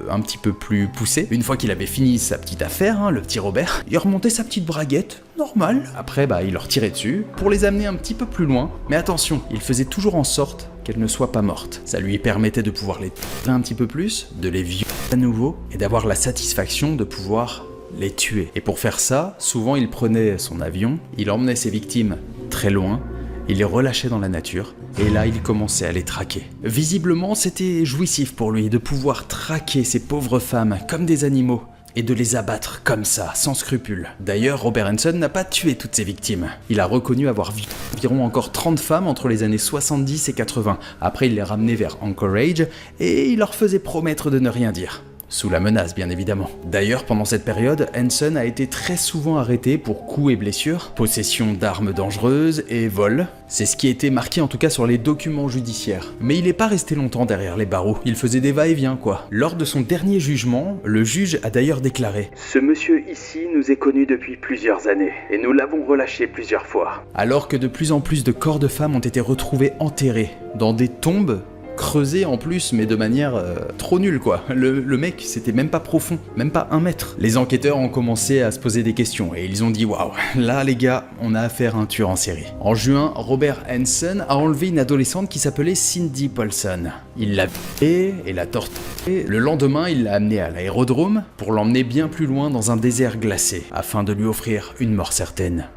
un petit peu plus poussées. Une fois qu'il avait fini sa petite affaire, le petit Robert, il remontait sa petite braguette, normal. Après, il leur tirait dessus pour les amener un petit peu plus loin. Mais attention, il faisait toujours en sorte qu'elles ne soient pas mortes. Ça lui permettait de pouvoir les tuer un petit peu plus, de les violer à nouveau, et d'avoir la satisfaction de pouvoir les tuer. Et pour faire ça, souvent il prenait son avion, il emmenait ses victimes très loin, il les relâchait dans la nature, et là il commençait à les traquer. Visiblement, c'était jouissif pour lui de pouvoir traquer ces pauvres femmes comme des animaux, et de les abattre comme ça, sans scrupule. D'ailleurs, Robert Hansen n'a pas tué toutes ses victimes. Il a reconnu avoir violé environ encore 30 femmes entre les années 70 et 80. Après, il les ramenait vers Anchorage, et il leur faisait promettre de ne rien dire. Sous la menace, bien évidemment. D'ailleurs, pendant cette période, Hansen a été très souvent arrêté pour coups et blessures, possession d'armes dangereuses et vol. C'est ce qui a été marqué en tout cas sur les documents judiciaires. Mais il n'est pas resté longtemps derrière les barreaux, il faisait des va-et-vient quoi. Lors de son dernier jugement, le juge a d'ailleurs déclaré: Ce monsieur ici nous est connu depuis plusieurs années, et nous l'avons relâché plusieurs fois. Alors que de plus en plus de corps de femmes ont été retrouvés enterrés dans des tombes, creusé en plus, mais de manière trop nulle quoi. Le mec, c'était même pas profond, même pas 1 mètre. Les enquêteurs ont commencé à se poser des questions et ils ont dit waouh, là les gars, on a affaire à un tueur en série. En juin, Robert Hansen a enlevé une adolescente qui s'appelait Cindy Paulson. Il l'a violée et l'a torturée. Le lendemain, il l'a amenée à l'aérodrome pour l'emmener bien plus loin dans un désert glacé, afin de lui offrir une mort certaine.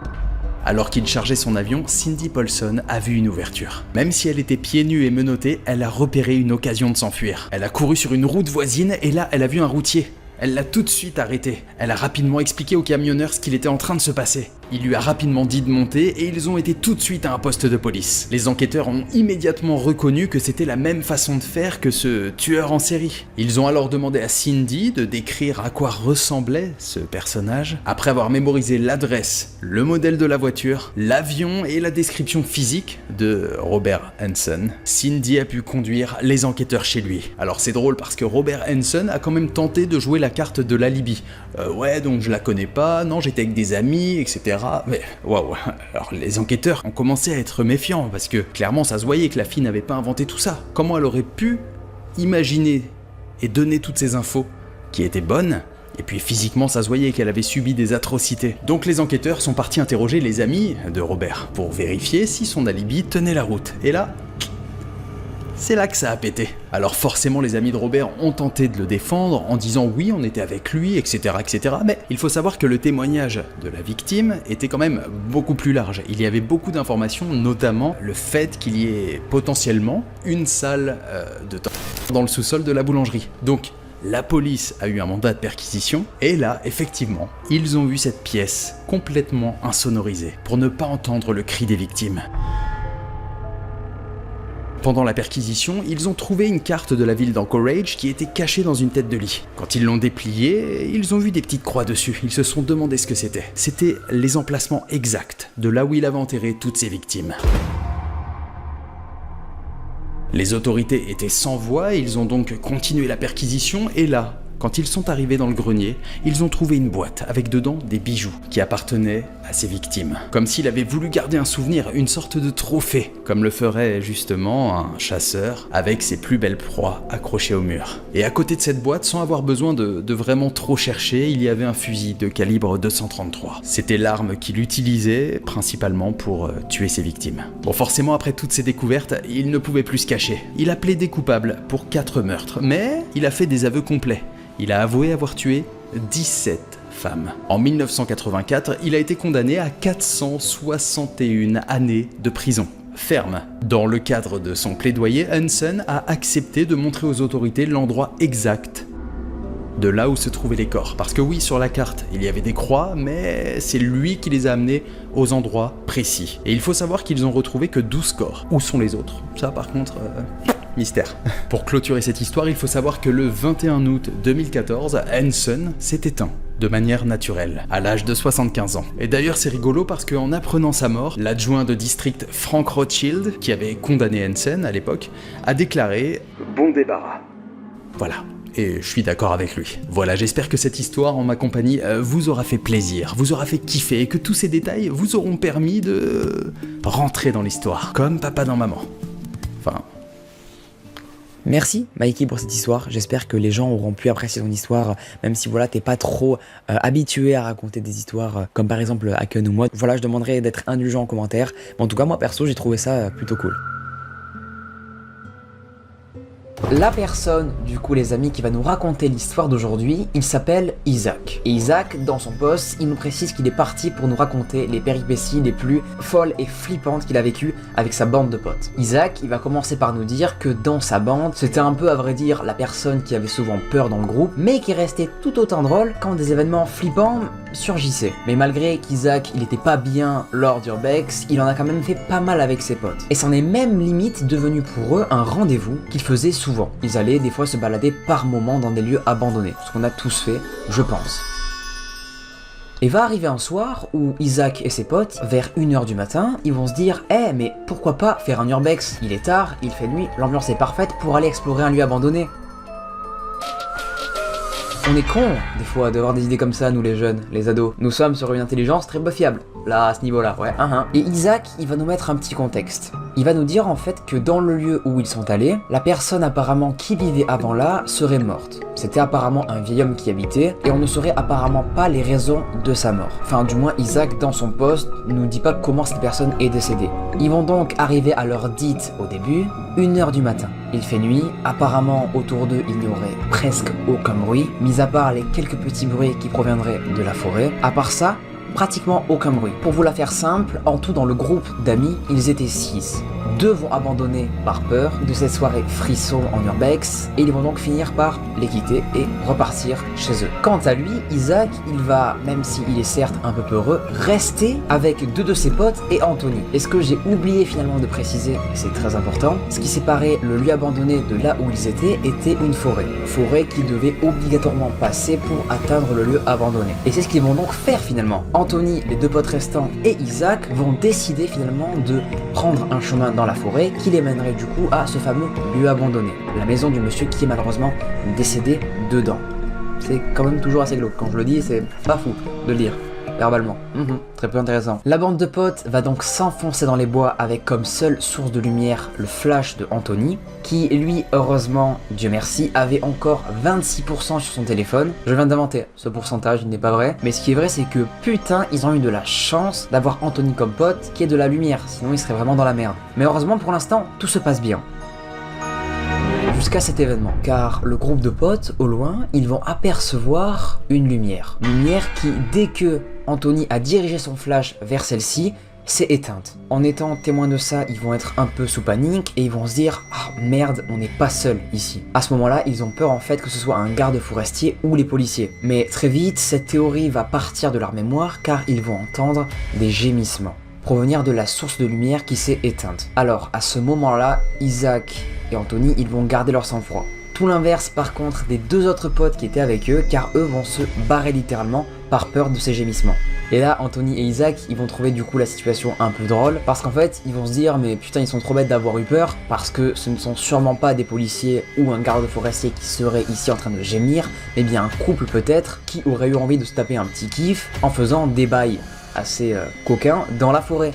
Alors qu'il chargeait son avion, Cindy Paulson a vu une ouverture. Même si elle était pieds nus et menottée, elle a repéré une occasion de s'enfuir. Elle a couru sur une route voisine et là, elle a vu un routier. Elle l'a tout de suite arrêté. Elle a rapidement expliqué au camionneur ce qu'il était en train de se passer. Il lui a rapidement dit de monter et ils ont été tout de suite à un poste de police. Les enquêteurs ont immédiatement reconnu que c'était la même façon de faire que ce tueur en série. Ils ont alors demandé à Cindy de décrire à quoi ressemblait ce personnage. Après avoir mémorisé l'adresse, le modèle de la voiture, l'avion et la description physique de Robert Hansen, Cindy a pu conduire les enquêteurs chez lui. Alors c'est drôle parce que Robert Hansen a quand même tenté de jouer la carte de l'alibi. Ouais, donc je la connais pas, non, j'étais avec des amis, etc. Mais waouh, alors les enquêteurs ont commencé à être méfiants parce que clairement ça se voyait que la fille n'avait pas inventé tout ça. Comment elle aurait pu imaginer et donner toutes ces infos qui étaient bonnes? Et puis physiquement ça se voyait qu'elle avait subi des atrocités. Donc les enquêteurs sont partis interroger les amis de Robert pour vérifier si son alibi tenait la route. Et là, c'est là que ça a pété. Alors forcément les amis de Robert ont tenté de le défendre en disant oui on était avec lui, etc. etc. Mais il faut savoir que le témoignage de la victime était quand même beaucoup plus large. Il y avait beaucoup d'informations, notamment le fait qu'il y ait potentiellement une salle de torture dans le sous-sol de la boulangerie. Donc la police a eu un mandat de perquisition et là, effectivement, ils ont vu cette pièce complètement insonorisée pour ne pas entendre le cri des victimes. Pendant la perquisition, ils ont trouvé une carte de la ville d'Anchorage qui était cachée dans une tête de lit. Quand ils l'ont dépliée, ils ont vu des petites croix dessus. Ils se sont demandé ce que c'était. C'était les emplacements exacts de là où il avait enterré toutes ses victimes. Les autorités étaient sans voix et ils ont donc continué la perquisition et là, quand ils sont arrivés dans le grenier, ils ont trouvé une boîte avec dedans des bijoux qui appartenaient à ses victimes. Comme s'il avait voulu garder un souvenir, une sorte de trophée, comme le ferait justement un chasseur avec ses plus belles proies accrochées au mur. Et à côté de cette boîte, sans avoir besoin de vraiment trop chercher, il y avait un fusil de calibre 233. C'était l'arme qu'il utilisait principalement pour tuer ses victimes. Bon, forcément, après toutes ces découvertes, il ne pouvait plus se cacher. Il a plaidé coupable pour 4 meurtres, mais il a fait des aveux complets. Il a avoué avoir tué 17 femmes. En 1984, il a été condamné à 461 années de prison ferme. Dans le cadre de son plaidoyer, Hansen a accepté de montrer aux autorités l'endroit exact de là où se trouvaient les corps. Parce que oui, sur la carte, il y avait des croix, mais c'est lui qui les a amenés aux endroits précis. Et il faut savoir qu'ils ont retrouvé que 12 corps. Où sont les autres? Ça, par contre... mystère. Pour clôturer cette histoire, il faut savoir que le 21 août 2014, Hansen s'est éteint de manière naturelle, à l'âge de 75 ans. Et d'ailleurs c'est rigolo parce qu'en apprenant sa mort, l'adjoint de district Frank Rothschild, qui avait condamné Hansen à l'époque, a déclaré « Bon débarras ». Voilà. Et je suis d'accord avec lui. Voilà, j'espère que cette histoire en ma compagnie vous aura fait plaisir, vous aura fait kiffer et que tous ces détails vous auront permis de rentrer dans l'histoire, comme papa dans maman. Enfin... Merci Mikey pour cette histoire, j'espère que les gens auront pu apprécier ton histoire, même si voilà t'es pas trop habitué à raconter des histoires comme par exemple Aken ou moi. Voilà, je demanderai d'être indulgent en commentaire, mais en tout cas moi perso j'ai trouvé ça plutôt cool. La personne, du coup les amis, qui va nous raconter l'histoire d'aujourd'hui, il s'appelle Isaac. Et Isaac, dans son post, il nous précise qu'il est parti pour nous raconter les péripéties les plus folles et flippantes qu'il a vécues avec sa bande de potes. Isaac, il va commencer par nous dire que dans sa bande, c'était un peu à vrai dire la personne qui avait souvent peur dans le groupe, mais qui restait tout autant drôle quand des événements flippants surgissaient. Mais malgré qu'Isaac, il était pas bien lors d'Urbex, il en a quand même fait pas mal avec ses potes. Et c'en est même limite devenu pour eux un rendez-vous qu'ils faisaient souvent. Ils allaient des fois se balader par moments dans des lieux abandonnés, ce qu'on a tous fait, je pense. Et va arriver un soir où Isaac et ses potes, vers 1h du matin, ils vont se dire « Eh, mais pourquoi pas faire un urbex? Il est tard, il fait nuit, l'ambiance est parfaite pour aller explorer un lieu abandonné. » On est cons, des fois, d'avoir des idées comme ça, nous les jeunes, les ados. Nous sommes sur une intelligence très peu fiable, là, à ce niveau-là, ouais. Et Isaac, il va nous mettre un petit contexte. Il va nous dire en fait que dans le lieu où ils sont allés, la personne apparemment qui vivait avant là serait morte. C'était apparemment un vieil homme qui habitait, et on ne saurait apparemment pas les raisons de sa mort. Enfin, du moins, Isaac, dans son post, nous dit pas comment cette personne est décédée. Ils vont donc arriver à l'heure dite au début, 1h du matin. Il fait nuit, apparemment autour d'eux il n'y aurait presque aucun bruit, mis à part les quelques petits bruits qui proviendraient de la forêt. À part ça, pratiquement aucun bruit. Pour vous la faire simple, en tout dans le groupe d'amis, ils étaient 6. 2 vont abandonner par peur de cette soirée frisson en urbex et ils vont donc finir par les quitter et repartir chez eux. Quant à lui, Isaac, il va, même s'il est certes un peu peureux, rester avec 2 de ses potes et Anthony. Et ce que j'ai oublié finalement de préciser, et c'est très important, ce qui séparait le lieu abandonné de là où ils étaient était une forêt. Forêt qui devait obligatoirement passer pour atteindre le lieu abandonné. Et c'est ce qu'ils vont donc faire finalement. Anthony, les 2 potes restants et Isaac vont décider finalement de prendre un chemin dans la forêt qui les mènerait du coup à ce fameux lieu abandonné, la maison du monsieur qui est malheureusement décédé dedans. C'est quand même toujours assez glauque, quand je le dis c'est pas fou de le dire verbalement, très peu intéressant. La bande de potes va donc s'enfoncer dans les bois avec comme seule source de lumière le flash de Anthony, qui lui, heureusement, Dieu merci, avait encore 26% sur son téléphone. Je viens d'inventer ce pourcentage, il n'est pas vrai, mais ce qui est vrai c'est que putain, ils ont eu de la chance d'avoir Anthony comme pote qui est de la lumière, sinon ils seraient vraiment dans la merde. Mais heureusement pour l'instant, tout se passe bien. Jusqu'à cet événement, car le groupe de potes, au loin, ils vont apercevoir une lumière. Une lumière qui, dès que Anthony a dirigé son flash vers celle-ci, s'est éteinte. En étant témoins de ça, ils vont être un peu sous panique et ils vont se dire « Ah merde, on n'est pas seul ici ». À ce moment-là, ils ont peur en fait que ce soit un garde forestier ou les policiers. Mais très vite, cette théorie va partir de leur mémoire car ils vont entendre des gémissements provenir de la source de lumière qui s'est éteinte. Alors, à ce moment-là, Isaac et Anthony, ils vont garder leur sang-froid. Tout l'inverse par contre des 2 autres potes qui étaient avec eux, car eux vont se barrer littéralement par peur de ces gémissements. Et là, Anthony et Isaac, ils vont trouver du coup la situation un peu drôle, parce qu'en fait, ils vont se dire, mais putain, ils sont trop bêtes d'avoir eu peur, parce que ce ne sont sûrement pas des policiers ou un garde forestier qui serait ici en train de gémir, mais bien un couple peut-être, qui aurait eu envie de se taper un petit kiff en faisant des bails assez coquins dans la forêt.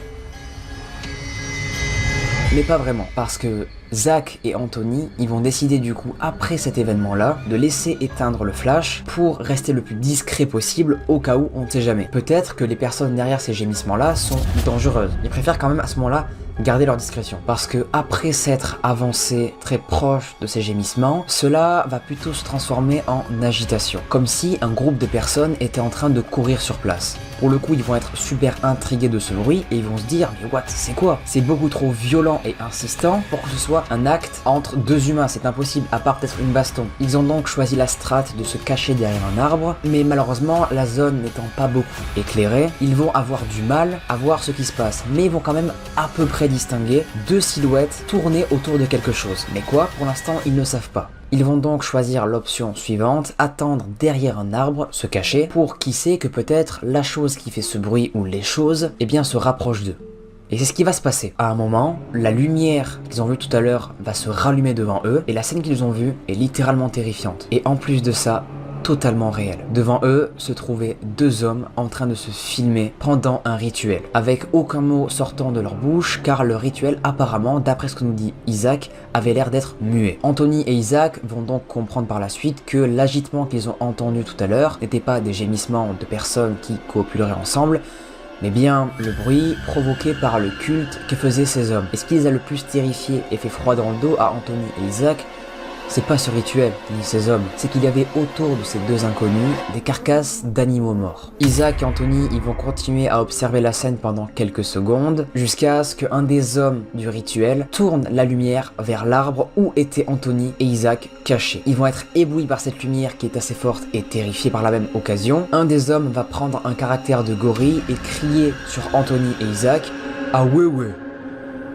Mais pas vraiment, parce que Zach et Anthony, ils vont décider du coup, après cet événement-là, de laisser éteindre le flash pour rester le plus discret possible au cas où on ne sait jamais. Peut-être que les personnes derrière ces gémissements-là sont dangereuses. Ils préfèrent quand même à ce moment-là garder leur discrétion. Parce que après s'être avancé très proche de ces gémissements, cela va plutôt se transformer en agitation. Comme si un groupe de personnes était en train de courir sur place. Pour le coup, ils vont être super intrigués de ce bruit et ils vont se dire « Mais what, c'est quoi? C'est beaucoup trop violent et insistant pour que ce soit un acte entre 2 humains, c'est impossible, à part peut-être une baston. » Ils ont donc choisi la strate de se cacher derrière un arbre, mais malheureusement, la zone n'étant pas beaucoup éclairée, ils vont avoir du mal à voir ce qui se passe. Mais ils vont quand même à peu près distinguer 2 silhouettes tournées autour de quelque chose. Mais quoi? Pour l'instant, ils ne savent pas. Ils vont donc choisir l'option suivante, attendre derrière un arbre, se cacher, pour qui sait que peut-être la chose qui fait ce bruit ou les choses, eh bien se rapprochent d'eux. Et c'est ce qui va se passer. À un moment, la lumière qu'ils ont vue tout à l'heure va se rallumer devant eux, et la scène qu'ils ont vue est littéralement terrifiante. Et en plus de ça, totalement réel. Devant eux se trouvaient deux hommes en train de se filmer pendant un rituel, avec aucun mot sortant de leur bouche, car le rituel apparemment, d'après ce que nous dit Isaac, avait l'air d'être muet. Anthony et Isaac vont donc comprendre par la suite que l'agitement qu'ils ont entendu tout à l'heure n'était pas des gémissements de personnes qui copuleraient ensemble, mais bien le bruit provoqué par le culte que faisaient ces hommes. Et ce qui les a le plus terrifiés et fait froid dans le dos à Anthony et Isaac, c'est pas ce rituel, ni ces hommes, c'est qu'il y avait autour de ces deux inconnus des carcasses d'animaux morts. Isaac et Anthony, ils vont continuer à observer la scène pendant quelques secondes, jusqu'à ce qu'un des hommes du rituel tourne la lumière vers l'arbre où étaient Anthony et Isaac cachés. Ils vont être éblouis par cette lumière qui est assez forte et terrifiés par la même occasion. Un des hommes va prendre un caractère de gorille et crier sur Anthony et Isaac « Ah ouais ouais !»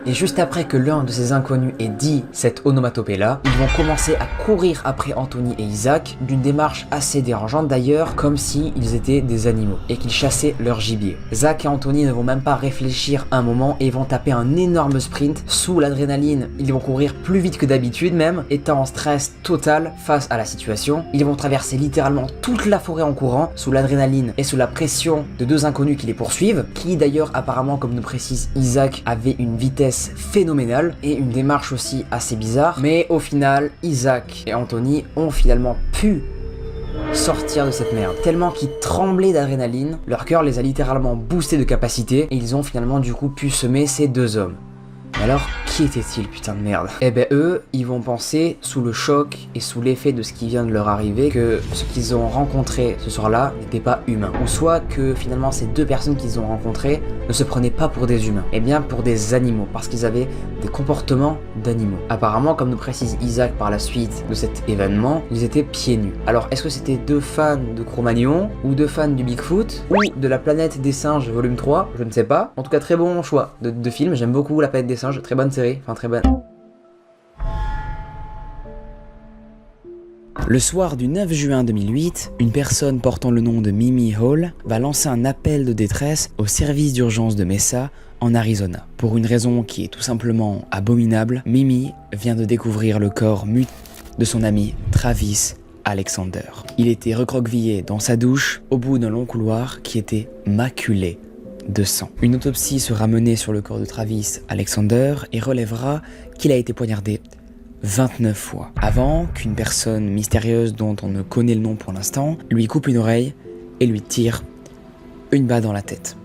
Et juste après que l'un de ces inconnus ait dit cette onomatopée-là, ils vont commencer à courir après Anthony et Isaac, d'une démarche assez dérangeante d'ailleurs, comme s'ils étaient des animaux, et qu'ils chassaient leur gibier. Zach et Anthony ne vont même pas réfléchir un moment et vont taper un énorme sprint. Sous l'adrénaline, ils vont courir plus vite que d'habitude même, étant en stress total face à la situation. Ils vont traverser littéralement toute la forêt en courant, sous l'adrénaline et sous la pression de deux inconnus qui les poursuivent, qui d'ailleurs apparemment, comme nous précise Isaac, avait une vitesse phénoménale et une démarche aussi assez bizarre, mais au final Isaac et Anthony ont finalement pu sortir de cette merde, tellement qu'ils tremblaient d'adrénaline, leur cœur les a littéralement boostés de capacité et ils ont finalement du coup pu semer ces deux hommes. Mais alors, qui était-il, putain de merde? Eh ben eux, ils vont penser, sous le choc et sous l'effet de ce qui vient de leur arriver, que ce qu'ils ont rencontré ce soir-là n'était pas humain. Ou soit que finalement ces deux personnes qu'ils ont rencontrées ne se prenaient pas pour des humains, et bien pour des animaux, parce qu'ils avaient des comportements d'animaux. Apparemment, comme nous précise Isaac par la suite de cet événement, ils étaient pieds nus. Alors, est-ce que c'était deux fans de Cro-Magnon, ou deux fans du Bigfoot, ou de La Planète des Singes volume 3? Je ne sais pas. En tout cas, très bon choix de film, j'aime beaucoup La Planète des Singes, très bonne série, enfin très bonne. Le soir du 9 juin 2008, une personne portant le nom de Mimi Hall va lancer un appel de détresse au service d'urgence de Mesa en Arizona. Pour une raison qui est tout simplement abominable, Mimi vient de découvrir le corps mutilé de son ami Travis Alexander. Il était recroquevillé dans sa douche au bout d'un long couloir qui était maculé de sang. Une autopsie sera menée sur le corps de Travis Alexander et relèvera qu'il a été poignardé 29 fois, avant qu'une personne mystérieuse dont on ne connaît le nom pour l'instant lui coupe une oreille et lui tire une balle dans la tête.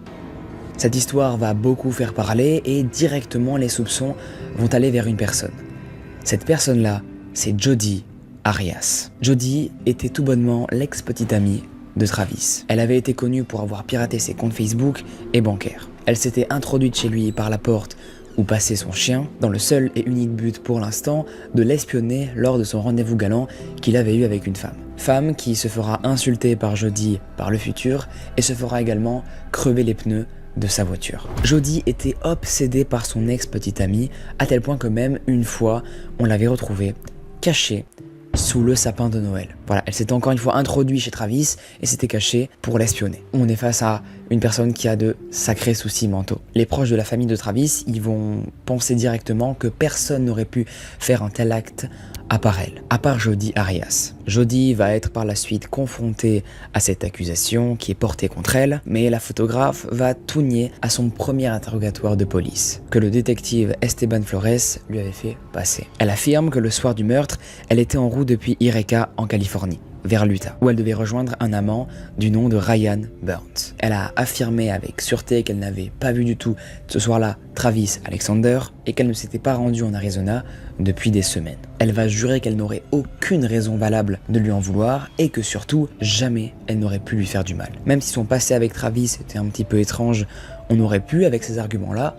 Cette histoire va beaucoup faire parler et directement les soupçons vont aller vers une personne. Cette personne-là, c'est Jodi Arias. Jodi était tout bonnement l'ex-petite amie de Travis. Elle avait été connue pour avoir piraté ses comptes Facebook et bancaires. Elle s'était introduite chez lui par la porte où passait son chien, dans le seul et unique but pour l'instant de l'espionner lors de son rendez-vous galant qu'il avait eu avec une femme. Femme qui se fera insulter par Jodi par le futur et se fera également crever les pneus de sa voiture. Jodi était obsédée par son ex-petite amie, à tel point que même une fois, on l'avait retrouvée cachée sous le sapin de Noël. Voilà, elle s'était encore une fois introduite chez Travis et s'était cachée pour l'espionner. On est face à une personne qui a de sacrés soucis mentaux. Les proches de la famille de Travis, ils vont penser directement que personne n'aurait pu faire un tel acte à part elle, à part Jodi Arias. Jodi va être par la suite confrontée à cette accusation qui est portée contre elle, mais la photographe va tout nier à son premier interrogatoire de police, que le détective Esteban Flores lui avait fait passer. Elle affirme que le soir du meurtre, elle était en route depuis Eureka en Californie, vers l'Utah, où elle devait rejoindre un amant du nom de Ryan Burns. Elle a affirmé avec sûreté qu'elle n'avait pas vu du tout ce soir-là Travis Alexander et qu'elle ne s'était pas rendue en Arizona depuis des semaines. Elle va jurer qu'elle n'aurait aucune raison valable de lui en vouloir et que surtout, jamais elle n'aurait pu lui faire du mal. Même si son passé avec Travis était un petit peu étrange, on aurait pu, avec ces arguments-là,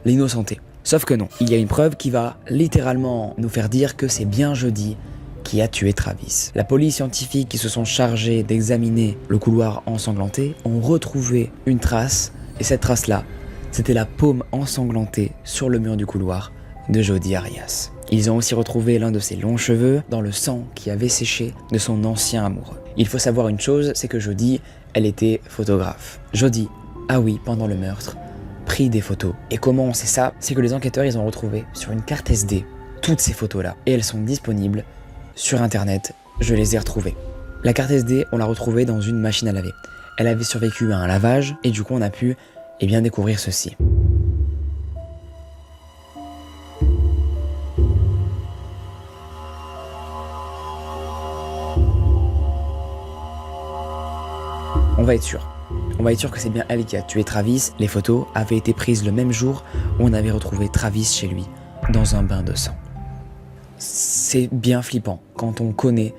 l'innocenter. Sauf que non, il y a une preuve qui va littéralement nous faire dire que c'est bien Jodi qui a tué Travis. La police scientifique qui se sont chargés d'examiner le couloir ensanglanté ont retrouvé une trace, et cette trace-là, c'était la paume ensanglantée sur le mur du couloir de Jodi Arias. Ils ont aussi retrouvé l'un de ses longs cheveux dans le sang qui avait séché de son ancien amoureux. Il faut savoir une chose, c'est que Jodie, elle était photographe. Jodie, ah oui, pendant le meurtre, pris des photos. Et comment on sait ça? C'est que les enquêteurs, ils ont retrouvé sur une carte SD toutes ces photos-là. Et elles sont disponibles sur internet, je les ai retrouvées. La carte SD, on l'a retrouvée dans une machine à laver. Elle avait survécu à un lavage et du coup on a pu bien découvrir ceci. On va être sûr que c'est bien elle qui a tué Travis. Les photos avaient été prises le même jour où on avait retrouvé Travis chez lui, dans un bain de sang. C'est bien flippant quand on connaît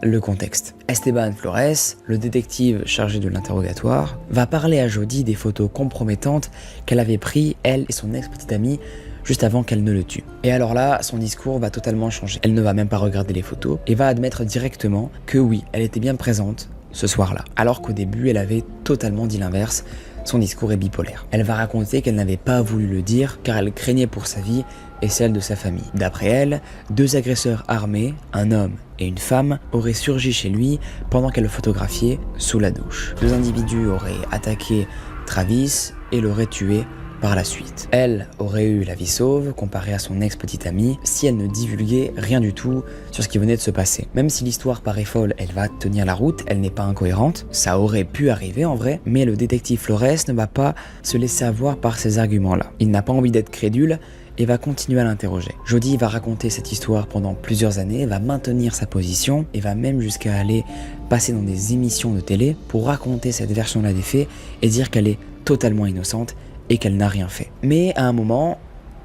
le contexte. Esteban Flores, le détective chargé de l'interrogatoire, va parler à Jodie des photos compromettantes qu'elle avait prises, elle et son ex-petite amie, juste avant qu'elle ne le tue. Et alors là, son discours va totalement changer. Elle ne va même pas regarder les photos et va admettre directement que oui, elle était bien présente ce soir-là. Alors qu'au début, elle avait totalement dit l'inverse. Son discours est bipolaire. Elle va raconter qu'elle n'avait pas voulu le dire car elle craignait pour sa vie et celle de sa famille. D'après elle, 2 agresseurs armés, un homme et une femme, auraient surgi chez lui pendant qu'elle le photographiait sous la douche. 2 individus auraient attaqué Travis et l'auraient tué par la suite. Elle aurait eu la vie sauve comparée à son ex-petite amie si elle ne divulguait rien du tout sur ce qui venait de se passer. Même si l'histoire paraît folle, elle va tenir la route, elle n'est pas incohérente. Ça aurait pu arriver en vrai, mais le détective Flores ne va pas se laisser avoir par ces arguments-là. Il n'a pas envie d'être crédule et va continuer à l'interroger. Jodie va raconter cette histoire pendant plusieurs années, va maintenir sa position et va même jusqu'à aller passer dans des émissions de télé pour raconter cette version-là des faits et dire qu'elle est totalement innocente et qu'elle n'a rien fait. Mais à un moment,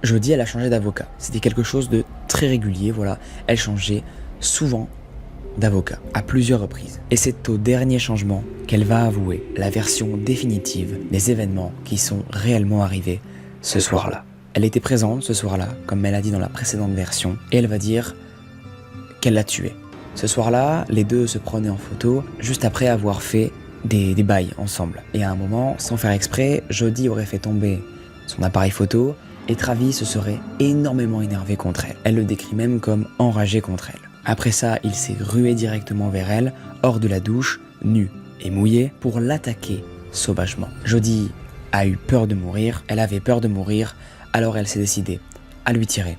Jodie, elle a changé d'avocat. C'était quelque chose de très régulier, voilà. Elle changeait souvent d'avocat, à plusieurs reprises. Et c'est au dernier changement qu'elle va avouer la version définitive des événements qui sont réellement arrivés ce soir-là. Elle était présente ce soir-là, comme elle a dit dans la précédente version, et elle va dire qu'elle l'a tué. Ce soir-là, les deux se prenaient en photo, juste après avoir fait des bails ensemble. Et à un moment, sans faire exprès, Jodie aurait fait tomber son appareil photo et Travis se serait énormément énervé contre elle. Elle le décrit même comme enragé contre elle. Après ça, il s'est rué directement vers elle, hors de la douche, nu et mouillé, pour l'attaquer sauvagement. Jodie a eu peur de mourir, elle avait peur de mourir, alors elle s'est décidée à lui tirer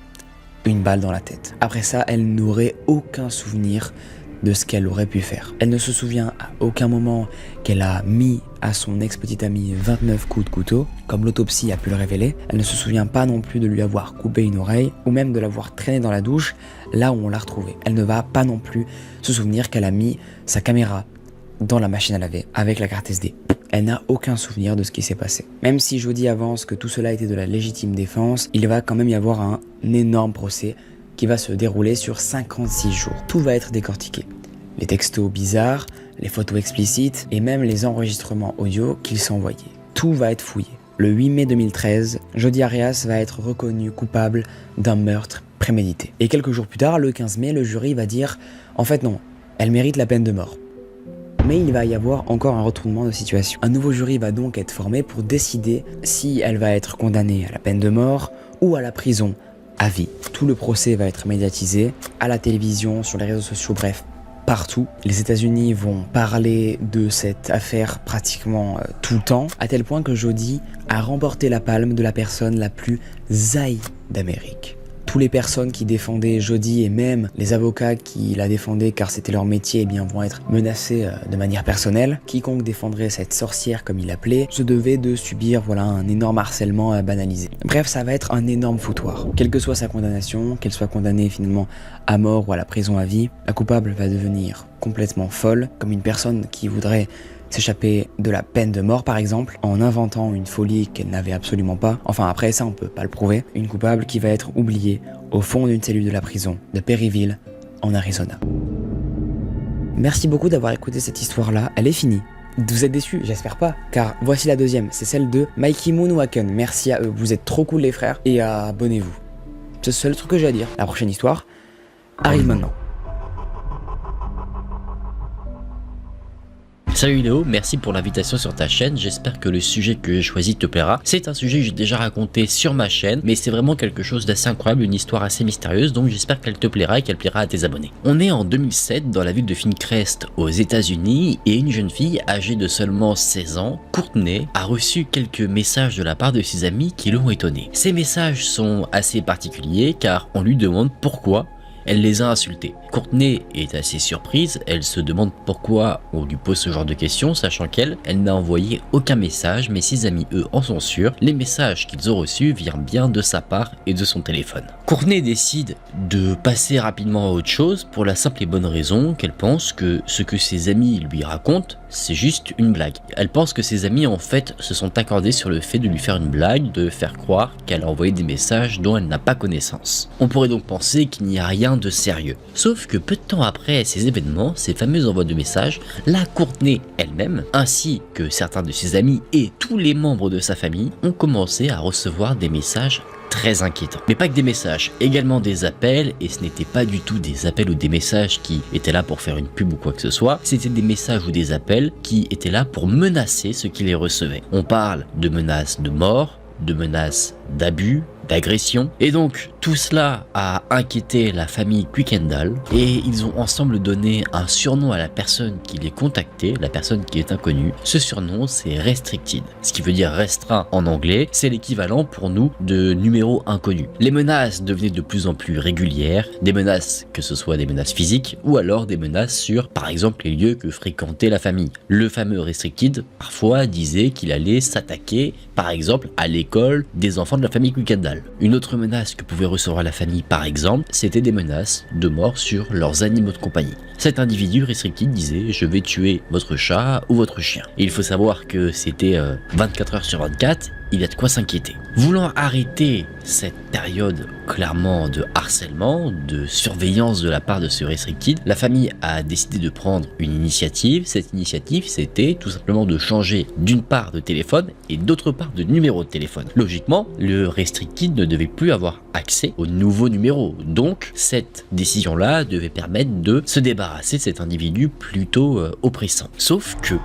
une balle dans la tête. Après ça, elle n'aurait aucun souvenir de ce qu'elle aurait pu faire. Elle ne se souvient à aucun moment qu'elle a mis à son ex-petite amie 29 coups de couteau, comme l'autopsie a pu le révéler. Elle ne se souvient pas non plus de lui avoir coupé une oreille, ou même de l'avoir traîné dans la douche, là où on l'a retrouvée. Elle ne va pas non plus se souvenir qu'elle a mis sa caméra dans la machine à laver avec la carte SD. Elle n'a aucun souvenir de ce qui s'est passé. Même si Jodie avance que tout cela était de la légitime défense, il va quand même y avoir un énorme procès qui va se dérouler sur 56 jours. Tout va être décortiqué. Les textos bizarres, les photos explicites et même les enregistrements audio qu'il s'envoyait. Tout va être fouillé. Le 8 mai 2013, Jodie Arias va être reconnue coupable d'un meurtre prémédité. Et quelques jours plus tard, le 15 mai, le jury va dire « En fait non, elle mérite la peine de mort ». Mais il va y avoir encore un retournement de situation. Un nouveau jury va donc être formé pour décider si elle va être condamnée à la peine de mort ou à la prison à vie. Tout le procès va être médiatisé, à la télévision, sur les réseaux sociaux, bref, partout. Les États-Unis vont parler de cette affaire pratiquement tout le temps, à tel point que Jodie a remporté la palme de la personne la plus haïe d'Amérique. Toutes les personnes qui défendaient Jodie et même les avocats qui la défendaient car c'était leur métier, eh bien, vont être menacés de manière personnelle. Quiconque défendrait cette sorcière comme il l'appelait se devait de subir un énorme harcèlement banalisé. Bref, ça va être un énorme foutoir. Quelle que soit sa condamnation, qu'elle soit condamnée finalement à mort ou à la prison à vie, la coupable va devenir complètement folle, comme une personne qui voudrait s'échapper de la peine de mort par exemple, en inventant une folie qu'elle n'avait absolument pas. Enfin après ça on peut pas le prouver. Une coupable qui va être oubliée au fond d'une cellule de la prison de Perryville en Arizona. Merci beaucoup d'avoir écouté cette histoire là, elle est finie. Vous êtes déçus? J'espère pas, car voici la deuxième, c'est celle de Mikey Moonwaken. Merci à eux, vous êtes trop cool les frères, et abonnez-vous. C'est le seul truc que j'ai à dire. La prochaine histoire arrive maintenant. Salut Léo, merci pour l'invitation sur ta chaîne, j'espère que le sujet que j'ai choisi te plaira. C'est un sujet que j'ai déjà raconté sur ma chaîne, mais c'est vraiment quelque chose d'assez incroyable, une histoire assez mystérieuse, donc j'espère qu'elle te plaira et qu'elle plaira à tes abonnés. On est en 2007 dans la ville de Finecrest aux États-Unis et une jeune fille âgée de seulement 16 ans, Courtney, a reçu quelques messages de la part de ses amis qui l'ont étonnée. Ces messages sont assez particuliers car on lui demande pourquoi elle les a insultés. Courtney est assez surprise, elle se demande pourquoi on lui pose ce genre de questions, sachant qu'elle n'a envoyé aucun message, mais ses amis eux en sont sûrs, les messages qu'ils ont reçus viennent bien de sa part et de son téléphone. Courtney décide de passer rapidement à autre chose pour la simple et bonne raison qu'elle pense que ce que ses amis lui racontent, c'est juste une blague. Elle pense que ses amis en fait se sont accordés sur le fait de lui faire une blague, de faire croire qu'elle a envoyé des messages dont elle n'a pas connaissance. On pourrait donc penser qu'il n'y a rien de sérieux. Sauf que peu de temps après ces événements, ces fameux envois de messages, la Courtney elle-même, ainsi que certains de ses amis et tous les membres de sa famille, ont commencé à recevoir des messages très inquiétants. Mais pas que des messages, également des appels, et ce n'était pas du tout des appels ou des messages qui étaient là pour faire une pub ou quoi que ce soit, c'était des messages ou des appels qui étaient là pour menacer ceux qui les recevaient. On parle de menaces de mort, de menaces d'abus, d'agression, et donc tout cela a inquiété la famille Kuykendall et ils ont ensemble donné un surnom à la personne qui les contactait, la personne qui est inconnue. Ce surnom c'est Restricted, ce qui veut dire restreint en anglais, c'est l'équivalent pour nous de numéro inconnu. Les menaces devenaient de plus en plus régulières, des menaces que ce soit des menaces physiques ou alors des menaces sur par exemple les lieux que fréquentait la famille. Le fameux Restricted parfois disait qu'il allait s'attaquer par exemple à l'école des enfants de la famille Kuykendall. Une autre menace que pouvait recevoir la famille par exemple, c'était des menaces de mort sur leurs animaux de compagnie. Cet individu Restricted disait je vais tuer votre chat ou votre chien. Et il faut savoir que c'était 24 heures sur 24, il y a de quoi s'inquiéter. Voulant arrêter cette période clairement de harcèlement, de surveillance de la part de ce Restricted, la famille a décidé de prendre une initiative. Cette initiative c'était tout simplement de changer d'une part de téléphone et d'autre part de numéro de téléphone. Logiquement, le Restricted ne devait plus avoir accès au nouveau numéro. Donc cette décision-là devait permettre de se débarrasser de cet individu plutôt oppressant. Sauf que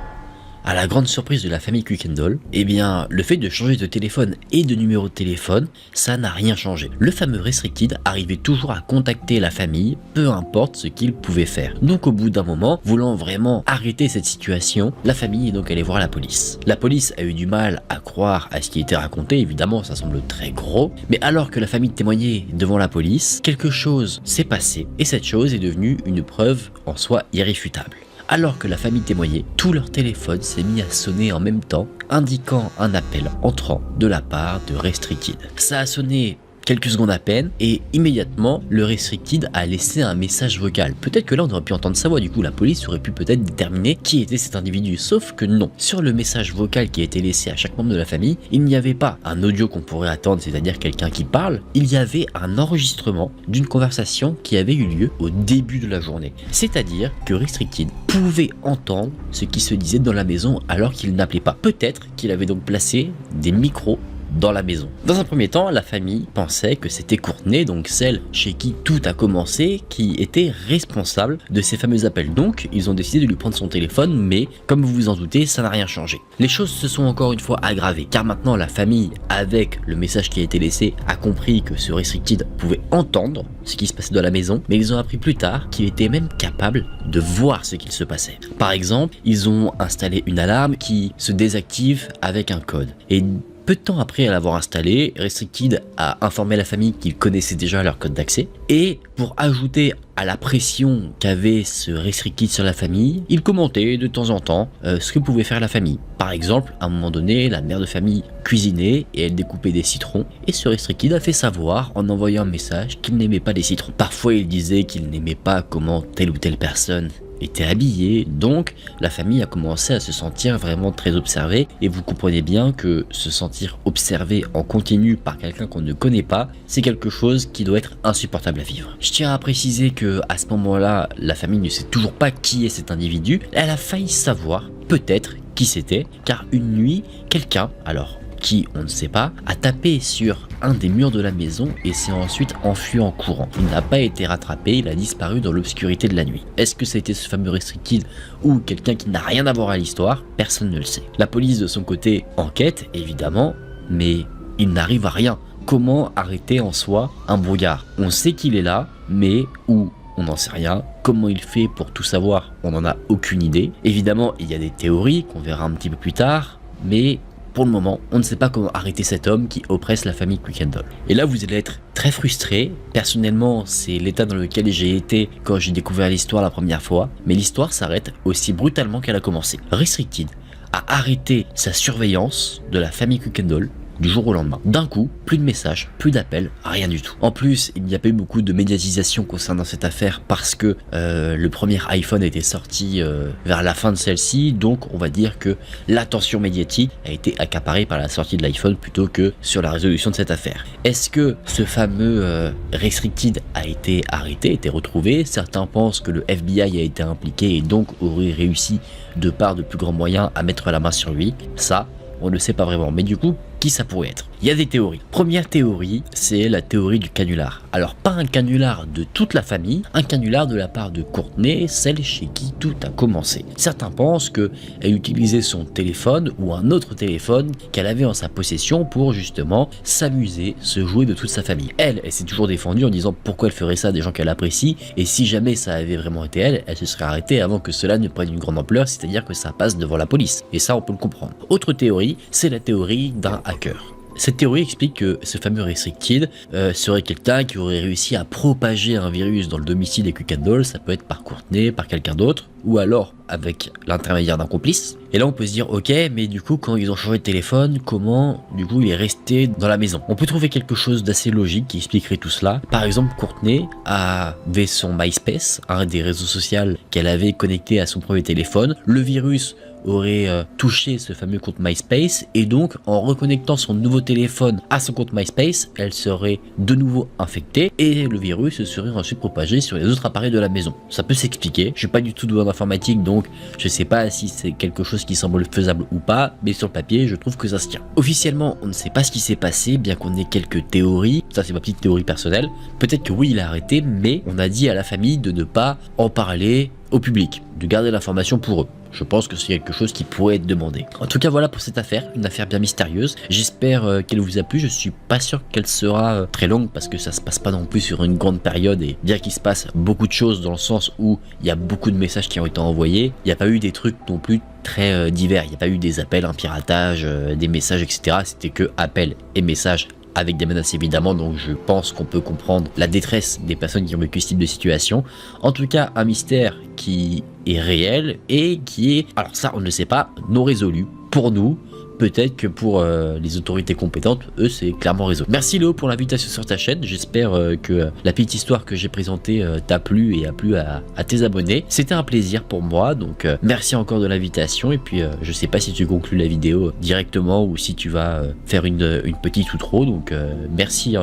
à la grande surprise de la famille Kuykendall, eh bien, le fait de changer de téléphone et de numéro de téléphone, ça n'a rien changé. Le fameux Restricted arrivait toujours à contacter la famille, peu importe ce qu'il pouvait faire. Donc au bout d'un moment, voulant vraiment arrêter cette situation, la famille est donc allée voir la police. La police a eu du mal à croire à ce qui était raconté, évidemment ça semble très gros, mais alors que la famille témoignait devant la police, quelque chose s'est passé et cette chose est devenue une preuve en soi irréfutable. Alors que la famille témoignait, tout leur téléphone s'est mis à sonner en même temps, indiquant un appel entrant de la part de Restricted. Ça a sonné quelques secondes à peine et immédiatement le Restricted a laissé un message vocal. Peut-être que là on aurait pu entendre sa voix, du coup la police aurait pu peut-être déterminer qui était cet individu, sauf que non. Sur le message vocal qui a été laissé à chaque membre de la famille, il n'y avait pas un audio qu'on pourrait attendre, c'est-à-dire quelqu'un qui parle, il y avait un enregistrement d'une conversation qui avait eu lieu au début de la journée. C'est-à-dire que Restricted pouvait entendre ce qui se disait dans la maison alors qu'il n'appelait pas. Peut-être qu'il avait donc placé des micros dans la maison. Dans un premier temps, la famille pensait que c'était Courtney, donc celle chez qui tout a commencé, qui était responsable de ces fameux appels. Donc, ils ont décidé de lui prendre son téléphone, mais comme vous vous en doutez, ça n'a rien changé. Les choses se sont encore une fois aggravées, car maintenant la famille, avec le message qui a été laissé, a compris que ce Restricted pouvait entendre ce qui se passait dans la maison, mais ils ont appris plus tard qu'il était même capable de voir ce qu'il se passait. Par exemple, ils ont installé une alarme qui se désactive avec un code. Et peu de temps après l'avoir installé, Restricted a informé la famille qu'il connaissait déjà leur code d'accès. Et pour ajouter à la pression qu'avait ce Restricted sur la famille, il commentait de temps en temps ce que pouvait faire la famille. Par exemple, à un moment donné, la mère de famille cuisinait et elle découpait des citrons. Et ce Restricted a fait savoir en envoyant un message qu'il n'aimait pas les citrons. Parfois il disait qu'il n'aimait pas comment telle ou telle personne était habillé, donc la famille a commencé à se sentir vraiment très observée et vous comprenez bien que se sentir observé en continu par quelqu'un qu'on ne connaît pas, c'est quelque chose qui doit être insupportable à vivre. Je tiens à préciser que à ce moment-là, la famille ne sait toujours pas qui est cet individu, elle a failli savoir peut-être qui c'était, car une nuit, quelqu'un, alors qui, on ne sait pas, a tapé sur un des murs de la maison et s'est ensuite enfui en courant. Il n'a pas été rattrapé, il a disparu dans l'obscurité de la nuit. Est-ce que ça a été ce fameux Restricted ou quelqu'un qui n'a rien à voir à l'histoire? Personne ne le sait. La police de son côté enquête, évidemment, mais il n'arrive à rien. Comment arrêter en soi un brouillard? On sait qu'il est là, mais où? On n'en sait rien. Comment il fait pour tout savoir? On n'en a aucune idée. Évidemment, il y a des théories qu'on verra un petit peu plus tard, mais pour le moment, on ne sait pas comment arrêter cet homme qui oppresse la famille Kuykendall. Et là, vous allez être très frustré. Personnellement, c'est l'état dans lequel j'ai été quand j'ai découvert l'histoire la première fois, mais l'histoire s'arrête aussi brutalement qu'elle a commencé. Restricted a arrêté sa surveillance de la famille Kuykendall du jour au lendemain. D'un coup, plus de messages, plus d'appels, rien du tout. En plus, il n'y a pas eu beaucoup de médiatisation concernant cette affaire parce que le premier iPhone a été sorti vers la fin de celle-ci, donc on va dire que l'attention médiatique a été accaparée par la sortie de l'iPhone plutôt que sur la résolution de cette affaire. Est-ce que ce fameux Restricted a été arrêté, a été retrouvé? Certains pensent que le FBI a été impliqué et donc aurait réussi de par de plus grands moyens à mettre la main sur lui. Ça, on ne sait pas vraiment, mais du coup, qui ça pourrait être? Il y a des théories. Première théorie, c'est la théorie du canular. Alors pas un canular de toute la famille, un canular de la part de Courtney, celle chez qui tout a commencé. Certains pensent qu'elle utilisait son téléphone ou un autre téléphone qu'elle avait en sa possession pour justement s'amuser, se jouer de toute sa famille. Elle s'est toujours défendue en disant pourquoi elle ferait ça à des gens qu'elle apprécie, et si jamais ça avait vraiment été elle, elle se serait arrêtée avant que cela ne prenne une grande ampleur, c'est-à-dire que ça passe devant la police. Et ça, on peut le comprendre. Autre théorie, c'est la théorie d'un hacker. Cette théorie explique que ce fameux Restricted serait quelqu'un qui aurait réussi à propager un virus dans le domicile des Kuykendall. Ça peut être par Courtney, par quelqu'un d'autre, ou alors avec l'intermédiaire d'un complice. Et là on peut se dire ok, mais du coup quand ils ont changé de téléphone, comment du coup il est resté dans la maison? On peut trouver quelque chose d'assez logique qui expliquerait tout cela. Par exemple, Courtney avait son MySpace, un des réseaux sociaux qu'elle avait connecté à son premier téléphone. Le virus aurait touché ce fameux compte MySpace et donc en reconnectant son nouveau téléphone à son compte MySpace, elle serait de nouveau infectée et le virus se serait ensuite propagé sur les autres appareils de la maison. Ça peut s'expliquer, je suis pas du tout doué en informatique donc je sais pas si c'est quelque chose qui semble faisable ou pas, mais sur le papier je trouve que ça se tient. Officiellement on ne sait pas ce qui s'est passé, bien qu'on ait quelques théories, ça c'est ma petite théorie personnelle. Peut-être que oui il a arrêté, mais on a dit à la famille de ne pas en parler au public, de garder l'information pour eux. Je pense que c'est quelque chose qui pourrait être demandé. En tout cas voilà pour cette affaire, une affaire bien mystérieuse. J'espère qu'elle vous a plu, je suis pas sûr qu'elle sera très longue parce que ça se passe pas non plus sur une grande période et bien qu'il se passe beaucoup de choses dans le sens où il y a beaucoup de messages qui ont été envoyés, il n'y a pas eu des trucs non plus très divers, il n'y a pas eu des appels, un piratage, des messages etc. C'était que appels et messages avec des menaces évidemment, donc je pense qu'on peut comprendre la détresse des personnes qui ont vécu ce type de situation. En tout cas, un mystère qui est réel et qui est, alors ça on ne le sait pas, non résolu pour nous. Peut-être que pour les autorités compétentes, eux, c'est clairement résolu. Merci Léo pour l'invitation sur ta chaîne. J'espère que la petite histoire que j'ai présentée t'a plu et a plu à tes abonnés. C'était un plaisir pour moi, donc merci encore de l'invitation. Et puis, je sais pas si tu conclus la vidéo directement ou si tu vas faire une petite outro. Donc, merci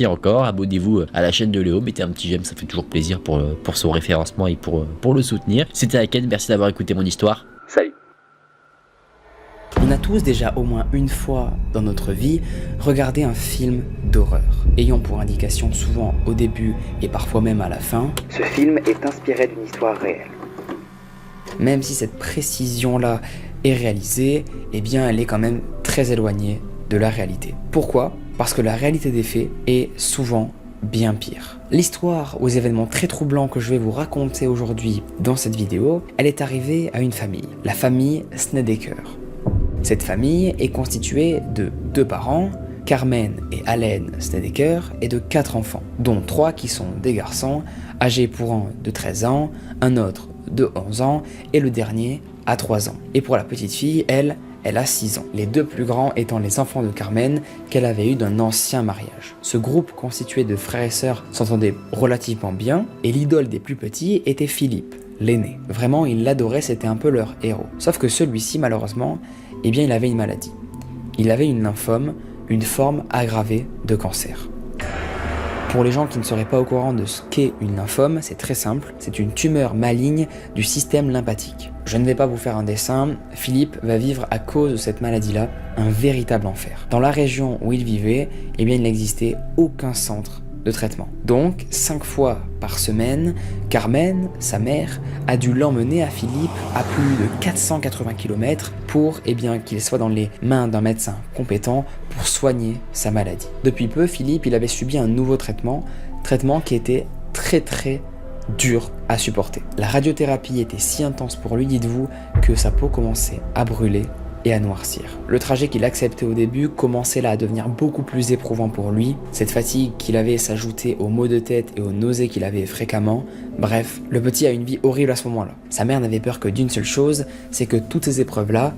encore. Abonnez-vous à la chaîne de Léo. Mettez un petit j'aime, ça fait toujours plaisir pour son référencement et pour le soutenir. C'était Aken, merci d'avoir écouté mon histoire. Salut. On a tous déjà au moins une fois dans notre vie regardé un film d'horreur, ayant pour indication souvent au début et parfois même à la fin. Ce film est inspiré d'une histoire réelle. Même si cette précision-là est réalisée, eh bien elle est quand même très éloignée de la réalité. Pourquoi ? Parce que la réalité des faits est souvent bien pire. L'histoire aux événements très troublants que je vais vous raconter aujourd'hui dans cette vidéo, elle est arrivée à une famille, la famille Snedeker. Cette famille est constituée de 2 parents, Carmen et Allen Snedeker, et de 4 enfants, dont 3 qui sont des garçons, âgés pour un de 13 ans, un autre de 11 ans, et le dernier à 3 ans. Et pour la petite fille, elle a 6 ans. Les 2 plus grands étant les enfants de Carmen qu'elle avait eu d'un ancien mariage. Ce groupe constitué de frères et sœurs s'entendait relativement bien, et l'idole des plus petits était Philippe, l'aîné. Vraiment, ils l'adoraient, c'était un peu leur héros. Sauf que celui-ci, malheureusement, eh bien il avait une maladie. Il avait une lymphome, une forme aggravée de cancer. Pour les gens qui ne seraient pas au courant de ce qu'est une lymphome, c'est très simple, c'est une tumeur maligne du système lymphatique. Je ne vais pas vous faire un dessin, Philippe va vivre à cause de cette maladie-là un véritable enfer. Dans la région où il vivait, eh bien il n'existait aucun centre de traitement. Donc, 5 fois par semaine, Carmen, sa mère, a dû l'emmener à Philippe à plus de 480 km pour qu'il soit dans les mains d'un médecin compétent pour soigner sa maladie. Depuis peu, Philippe, il avait subi un nouveau traitement qui était très dur à supporter. La radiothérapie était si intense pour lui, dites-vous, que sa peau commençait à brûler et à noircir. Le trajet qu'il acceptait au début commençait là à devenir beaucoup plus éprouvant pour lui. Cette fatigue qu'il avait s'ajoutait aux maux de tête et aux nausées qu'il avait fréquemment. Bref, le petit a une vie horrible à ce moment-là. Sa mère n'avait peur que d'une seule chose, c'est que toutes ces épreuves-là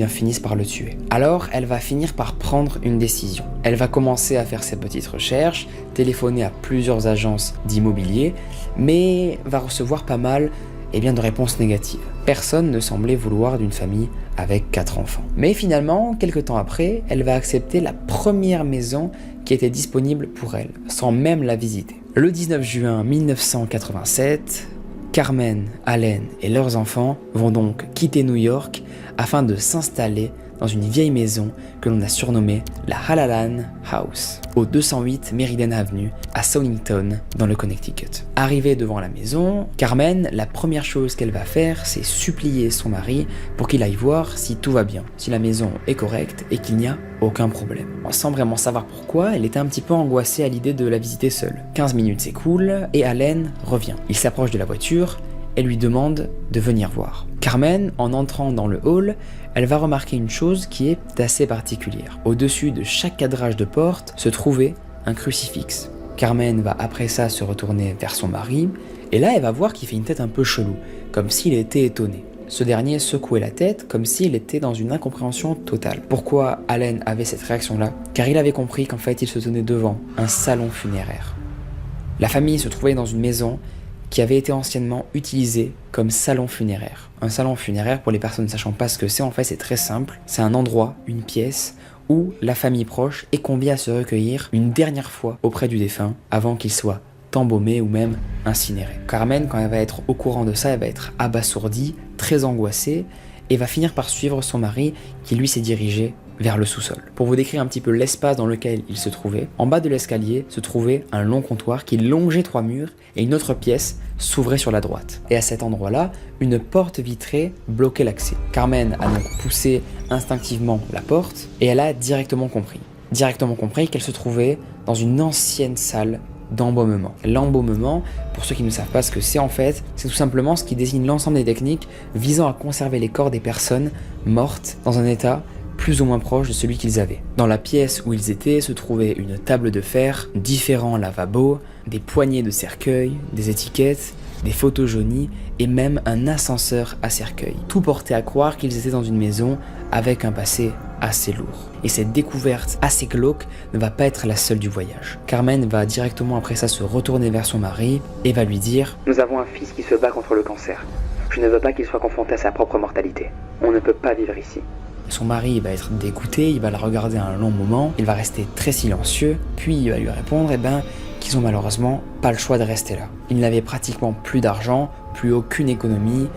finissent par le tuer. Alors, elle va finir par prendre une décision. Elle va commencer à faire ses petites recherches, téléphoner à plusieurs agences d'immobilier, mais va recevoir pas mal de réponses négatives. Personne ne semblait vouloir d'une famille avec 4 enfants. Mais finalement, quelques temps après, elle va accepter la première maison qui était disponible pour elle, sans même la visiter. Le 19 juin 1987, Carmen, Allen et leurs enfants vont donc quitter New York afin de s'installer dans une vieille maison que l'on a surnommée la Halalan House, au 208 Meriden Avenue, à Stonington, dans le Connecticut. Arrivée devant la maison, Carmen, la première chose qu'elle va faire, c'est supplier son mari pour qu'il aille voir si tout va bien, si la maison est correcte et qu'il n'y a aucun problème. Sans vraiment savoir pourquoi, elle était un petit peu angoissée à l'idée de la visiter seule. 15 minutes s'écoulent et Allen revient. Il s'approche de la voiture et lui demande de venir voir. Carmen, en entrant dans le hall, elle va remarquer une chose qui est assez particulière. Au-dessus de chaque cadrage de porte se trouvait un crucifix. Carmen va après ça se retourner vers son mari, et là elle va voir qu'il fait une tête un peu chelou, comme s'il était étonné. Ce dernier secouait la tête comme s'il était dans une incompréhension totale. Pourquoi Allen avait cette réaction-là? Car il avait compris qu'en fait il se tenait devant un salon funéraire. La famille se trouvait dans une maison qui avait été anciennement utilisé comme salon funéraire. Un salon funéraire, pour les personnes ne sachant pas ce que c'est, en fait c'est très simple. C'est un endroit, une pièce, où la famille proche est conviée à se recueillir une dernière fois auprès du défunt avant qu'il soit embaumé ou même incinéré. Carmen, quand elle va être au courant de ça, elle va être abasourdie, très angoissée, et va finir par suivre son mari qui lui s'est dirigé vers le sous-sol. Pour vous décrire un petit peu l'espace dans lequel il se trouvait, en bas de l'escalier se trouvait un long comptoir qui longeait 3 murs et une autre pièce s'ouvrait sur la droite. Et à cet endroit-là, une porte vitrée bloquait l'accès. Carmen a donc poussé instinctivement la porte et elle a directement compris qu'elle se trouvait dans une ancienne salle d'embaumement. L'embaumement, pour ceux qui ne savent pas ce que c'est en fait, c'est tout simplement ce qui désigne l'ensemble des techniques visant à conserver les corps des personnes mortes dans un état plus ou moins proche de celui qu'ils avaient. Dans la pièce où ils étaient se trouvait une table de fer, différents lavabos, des poignées de cercueils, des étiquettes, des photos jaunies et même un ascenseur à cercueil. Tout portait à croire qu'ils étaient dans une maison avec un passé assez lourd. Et cette découverte assez glauque ne va pas être la seule du voyage. Carmen va directement après ça se retourner vers son mari et va lui dire « Nous avons un fils qui se bat contre le cancer. Je ne veux pas qu'il soit confronté à sa propre mortalité. On ne peut pas vivre ici. » Son mari va être dégoûté, il va la regarder un long moment, il va rester très silencieux, puis il va lui répondre qu'ils ont malheureusement pas le choix de rester là. Ils n'avaient pratiquement plus d'argent, plus aucune économie,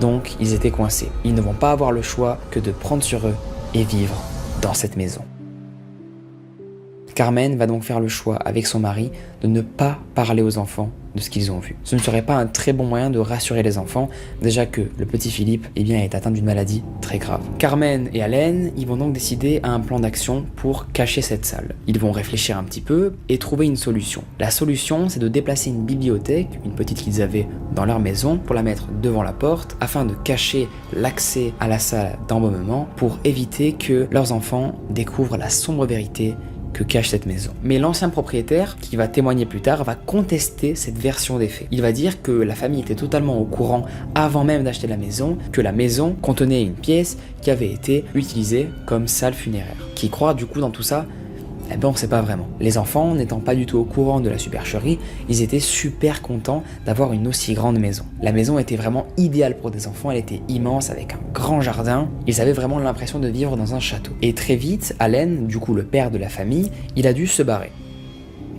donc ils étaient coincés. Ils ne vont pas avoir le choix que de prendre sur eux et vivre dans cette maison. Carmen va donc faire le choix avec son mari de ne pas parler aux enfants de ce qu'ils ont vu. Ce ne serait pas un très bon moyen de rassurer les enfants, déjà que le petit Philippe est atteint d'une maladie très grave. Carmen et Allen, ils vont donc décider à un plan d'action pour cacher cette salle. Ils vont réfléchir un petit peu et trouver une solution. La solution, c'est de déplacer une bibliothèque, une petite qu'ils avaient dans leur maison, pour la mettre devant la porte, afin de cacher l'accès à la salle d'embaumement pour éviter que leurs enfants découvrent la sombre vérité que cache cette maison. Mais l'ancien propriétaire, qui va témoigner plus tard, va contester cette version des faits. Il va dire que la famille était totalement au courant avant même d'acheter la maison, que la maison contenait une pièce qui avait été utilisée comme salle funéraire. Qui croit du coup dans tout ça? On ne sait pas vraiment. Les enfants, n'étant pas du tout au courant de la supercherie, ils étaient super contents d'avoir une aussi grande maison. La maison était vraiment idéale pour des enfants, elle était immense avec un grand jardin. Ils avaient vraiment l'impression de vivre dans un château. Et très vite, Allen, du coup le père de la famille, il a dû se barrer.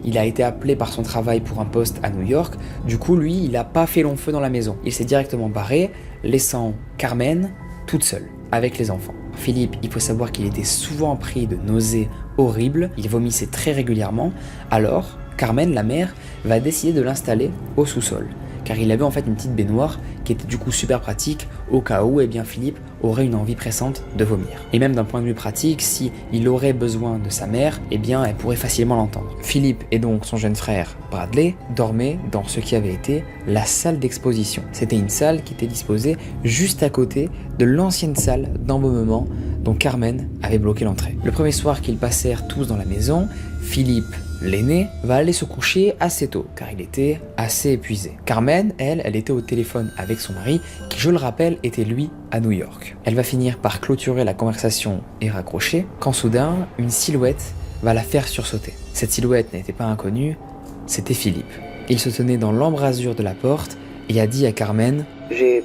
il a été appelé par son travail pour un poste à New York. Du coup, lui, il n'a pas fait long feu dans la maison. Il s'est directement barré, laissant Carmen toute seule, avec les enfants. Philippe, il faut savoir qu'il était souvent pris de nausées horribles, il vomissait très régulièrement, alors Carmen, la mère, va décider de l'installer au sous-sol, car il avait en fait une petite baignoire qui était du coup super pratique au cas où Philippe aurait une envie pressante de vomir. Et même d'un point de vue pratique, si il aurait besoin de sa mère, elle pourrait facilement l'entendre. Philippe et donc son jeune frère Bradley dormaient dans ce qui avait été la salle d'exposition. C'était une salle qui était disposée juste à côté de l'ancienne salle d'embaumement dont Carmen avait bloqué l'entrée. Le premier soir qu'ils passèrent tous dans la maison, Philippe, l'aîné, va aller se coucher assez tôt, car il était assez épuisé. Carmen, elle était au téléphone avec son mari, qui, je le rappelle, était lui à New York. Elle va finir par clôturer la conversation et raccrocher, quand soudain, une silhouette va la faire sursauter. Cette silhouette n'était pas inconnue, c'était Philippe. Il se tenait dans l'embrasure de la porte et a dit à Carmen « J'ai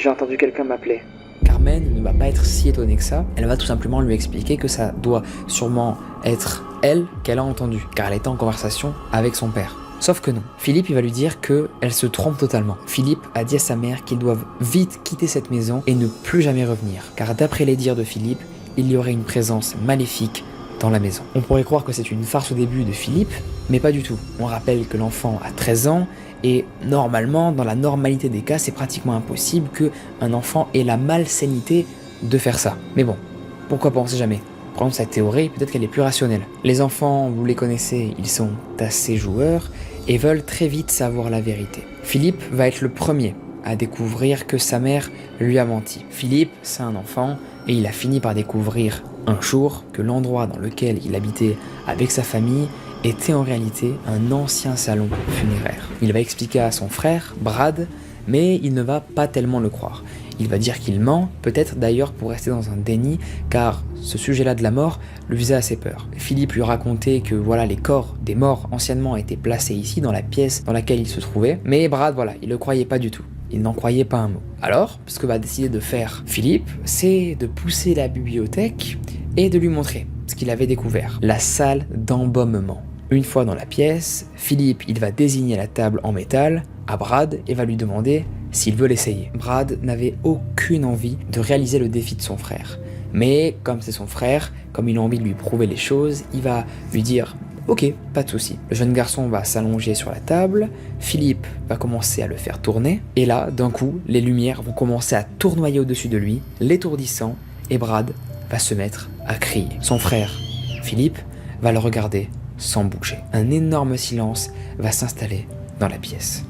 entendu quelqu'un m'appeler. » Carmen ne va pas être si étonnée que ça, elle va tout simplement lui expliquer que ça doit sûrement être elle qu'elle a entendu, car elle était en conversation avec son père. Sauf que non, Philippe il va lui dire qu'elle se trompe totalement. Philippe a dit à sa mère qu'ils doivent vite quitter cette maison et ne plus jamais revenir, car d'après les dires de Philippe, il y aurait une présence maléfique dans la maison. On pourrait croire que c'est une farce au début de Philippe, mais pas du tout. On rappelle que l'enfant a 13 ans, et normalement, dans la normalité des cas, c'est pratiquement impossible qu'un enfant ait la malsénité de faire ça. Mais bon, pourquoi pas, on sait jamais. Prenons cette théorie, peut-être qu'elle est plus rationnelle. Les enfants, vous les connaissez, ils sont assez joueurs et veulent très vite savoir la vérité. Philippe va être le premier à découvrir que sa mère lui a menti. Philippe, c'est un enfant, et il a fini par découvrir un jour que l'endroit dans lequel il habitait avec sa famille était en réalité un ancien salon funéraire. Il va expliquer à son frère, Brad, mais il ne va pas tellement le croire. Il va dire qu'il ment, peut-être d'ailleurs pour rester dans un déni, car ce sujet-là de la mort lui faisait assez peur. Philippe lui racontait que les corps des morts anciennement étaient placés ici, dans la pièce dans laquelle il se trouvait, mais Brad, il le croyait pas du tout. Il n'en croyait pas un mot. Alors, ce que va décider de faire Philippe, c'est de pousser la bibliothèque et de lui montrer ce qu'il avait découvert, la salle d'embaumement. Une fois dans la pièce, Philippe il va désigner la table en métal à Brad et va lui demander s'il veut l'essayer. Brad n'avait aucune envie de réaliser le défi de son frère. Mais comme c'est son frère, comme il a envie de lui prouver les choses, il va lui dire « Ok, pas de souci ». Le jeune garçon va s'allonger sur la table, Philippe va commencer à le faire tourner, et là, d'un coup, les lumières vont commencer à tournoyer au-dessus de lui, l'étourdissant, et Brad va se mettre à crier. Son frère, Philippe, va le regarder sans bouger. Un énorme silence va s'installer dans la pièce.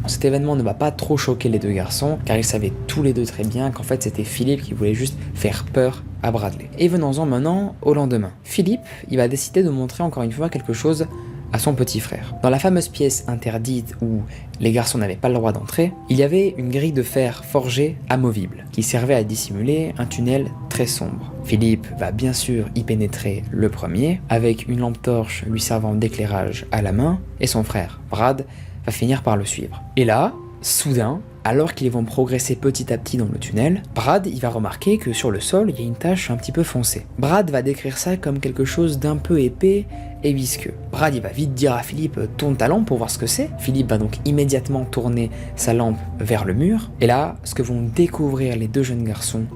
Cet événement ne va pas trop choquer les deux garçons, car ils savaient tous les deux très bien qu'en fait c'était Philippe qui voulait juste faire peur à Bradley. Et venons-en maintenant au lendemain. Philippe, il va décider de montrer encore une fois quelque chose à son petit frère. Dans la fameuse pièce interdite où les garçons n'avaient pas le droit d'entrer, il y avait une grille de fer forgée amovible, qui servait à dissimuler un tunnel très sombre. Philippe va bien sûr y pénétrer le premier, avec une lampe torche lui servant d'éclairage à la main, et son frère, Brad, va finir par le suivre. Et là, soudain, alors qu'ils vont progresser petit à petit dans le tunnel, Brad il va remarquer que sur le sol, il y a une tache un petit peu foncée. Brad va décrire ça comme quelque chose d'un peu épais et visqueux. Brad il va vite dire à Philippe « tourne ta lampe pour voir ce que c'est ». Philippe va donc immédiatement tourner sa lampe vers le mur. Et là, ce que vont découvrir les deux jeunes garçons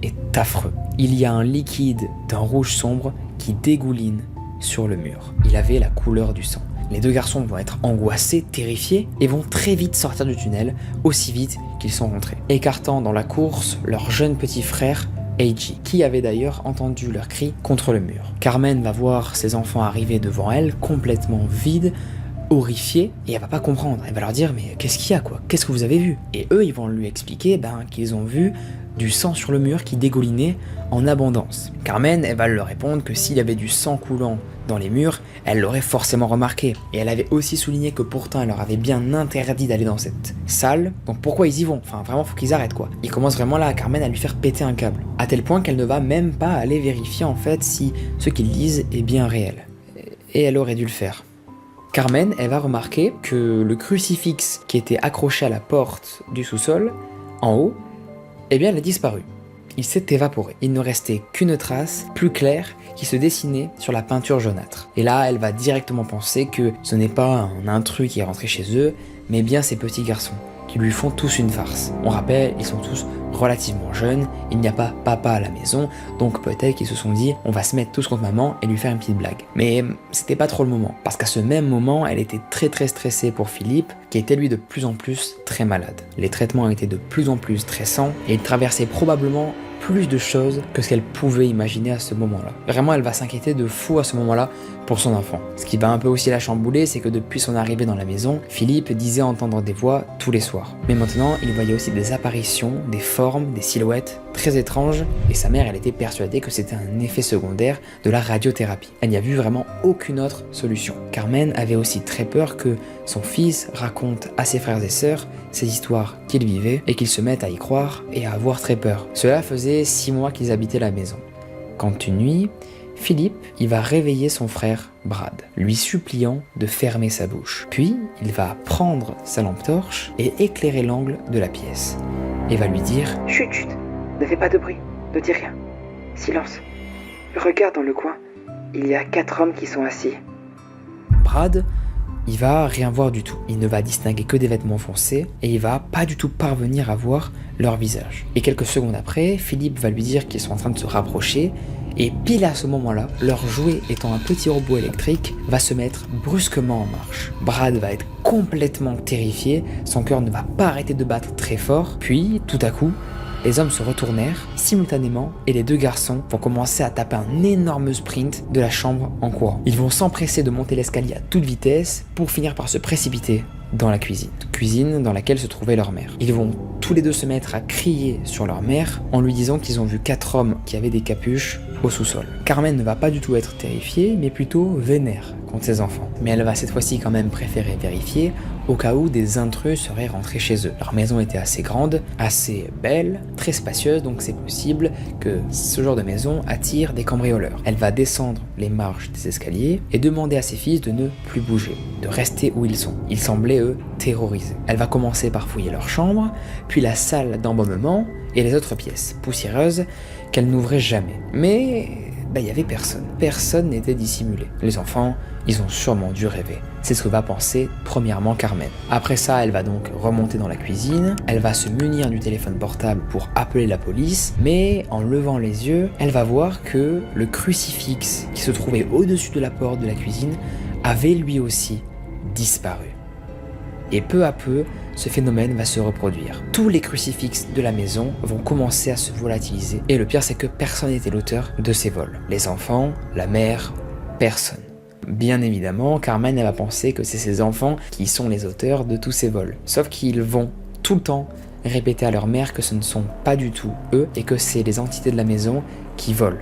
est affreux. Il y a un liquide d'un rouge sombre qui dégouline sur le mur. Il avait la couleur du sang. Les deux garçons vont être angoissés, terrifiés, et vont très vite sortir du tunnel, aussi vite qu'ils sont rentrés, écartant dans la course leur jeune petit frère, Eiji, qui avait d'ailleurs entendu leurs cris contre le mur. Carmen va voir ses enfants arriver devant elle, complètement vides, horrifiée, et elle va pas comprendre. Elle va leur dire « mais qu'est-ce qu'il y a quoi? Qu'est-ce que vous avez vu ?» Et eux, ils vont lui expliquer qu'ils ont vu du sang sur le mur qui dégoulinait en abondance. Carmen, elle va leur répondre que s'il y avait du sang coulant dans les murs, elle l'aurait forcément remarqué. Et elle avait aussi souligné que pourtant elle leur avait bien interdit d'aller dans cette salle, donc pourquoi ils y vont? Enfin vraiment faut qu'ils arrêtent quoi. Ils commencent vraiment là, Carmen, à lui faire péter un câble. À tel point qu'elle ne va même pas aller vérifier en fait si ce qu'ils disent est bien réel. Et elle aurait dû le faire. Carmen, elle va remarquer que le crucifix qui était accroché à la porte du sous-sol, en haut, elle a disparu. il s'est évaporé. Il ne restait qu'une trace, plus claire, qui se dessinait sur la peinture jaunâtre. Et là, elle va directement penser que ce n'est pas un intrus qui est rentré chez eux, mais bien ces petits garçons, qui lui font tous une farce. On rappelle, ils sont tous relativement jeunes, il n'y a pas papa à la maison, donc peut-être qu'ils se sont dit on va se mettre tous contre maman et lui faire une petite blague. Mais c'était pas trop le moment, parce qu'à ce même moment, elle était très stressée pour Philippe, qui était lui de plus en plus très malade. Les traitements étaient de plus en plus stressants, et il traversait probablement plus de choses que ce qu'elle pouvait imaginer à ce moment-là. Vraiment, elle va s'inquiéter de fou à ce moment-là pour son enfant. Ce qui va un peu aussi la chambouler, c'est que depuis son arrivée dans la maison, Philippe disait entendre des voix tous les soirs. Mais maintenant, il voyait aussi des apparitions, des formes, des silhouettes très étranges, et sa mère, elle était persuadée que c'était un effet secondaire de la radiothérapie. Elle n'y a vu vraiment aucune autre solution. Carmen avait aussi très peur que son fils raconte à ses frères et sœurs ces histoires qu'il vivait et qu'ils se mettent à y croire et à avoir très peur. Cela faisait 6 mois qu'ils habitaient la maison. Quand une nuit, Philippe, il va réveiller son frère Brad, lui suppliant de fermer sa bouche. Puis, il va prendre sa lampe torche et éclairer l'angle de la pièce. Et va lui dire « Chut, ne fais pas de bruit, ne dis rien. Silence. Regarde dans le coin, il y a 4 hommes qui sont assis. » Brad, il va rien voir du tout. Il ne va distinguer que des vêtements foncés et il va pas du tout parvenir à voir leur visage. Et quelques secondes après, Philippe va lui dire qu'ils sont en train de se rapprocher et pile à ce moment-là, leur jouet étant un petit robot électrique va se mettre brusquement en marche. Brad va être complètement terrifié, son cœur ne va pas arrêter de battre très fort, puis tout à coup, les hommes se retournèrent simultanément et les 2 garçons vont commencer à taper un énorme sprint de la chambre en courant. Ils vont s'empresser de monter l'escalier à toute vitesse pour finir par se précipiter dans la cuisine dans laquelle se trouvait leur mère. Ils vont tous les 2 se mettre à crier sur leur mère en lui disant qu'ils ont vu 4 hommes qui avaient des capuches au sous-sol. Carmen ne va pas du tout être terrifiée, mais plutôt vénère contre ses enfants. Mais elle va cette fois-ci quand même préférer vérifier au cas où des intrus seraient rentrés chez eux. Leur maison était assez grande, assez belle, très spacieuse, donc c'est possible que ce genre de maison attire des cambrioleurs. Elle va descendre les marches des escaliers et demander à ses fils de ne plus bouger, de rester où ils sont. Ils semblaient, eux, terrorisés. Elle va commencer par fouiller leur chambre, puis la salle d'embaumement et les autres pièces poussiéreuses qu'elle n'ouvrait jamais. Mais il y avait personne. Personne n'était dissimulé. Les enfants, ils ont sûrement dû rêver. C'est ce que va penser premièrement Carmen. Après ça, elle va donc remonter dans la cuisine, elle va se munir du téléphone portable pour appeler la police, mais en levant les yeux, elle va voir que le crucifix qui se trouvait au-dessus de la porte de la cuisine avait lui aussi disparu. Et peu à peu, ce phénomène va se reproduire. Tous les crucifixes de la maison vont commencer à se volatiliser. Et le pire, c'est que personne n'était l'auteur de ces vols. Les enfants, la mère, personne. Bien évidemment, Carmen elle va penser que c'est ses enfants qui sont les auteurs de tous ces vols. Sauf qu'ils vont tout le temps répéter à leur mère que ce ne sont pas du tout eux et que c'est les entités de la maison qui volent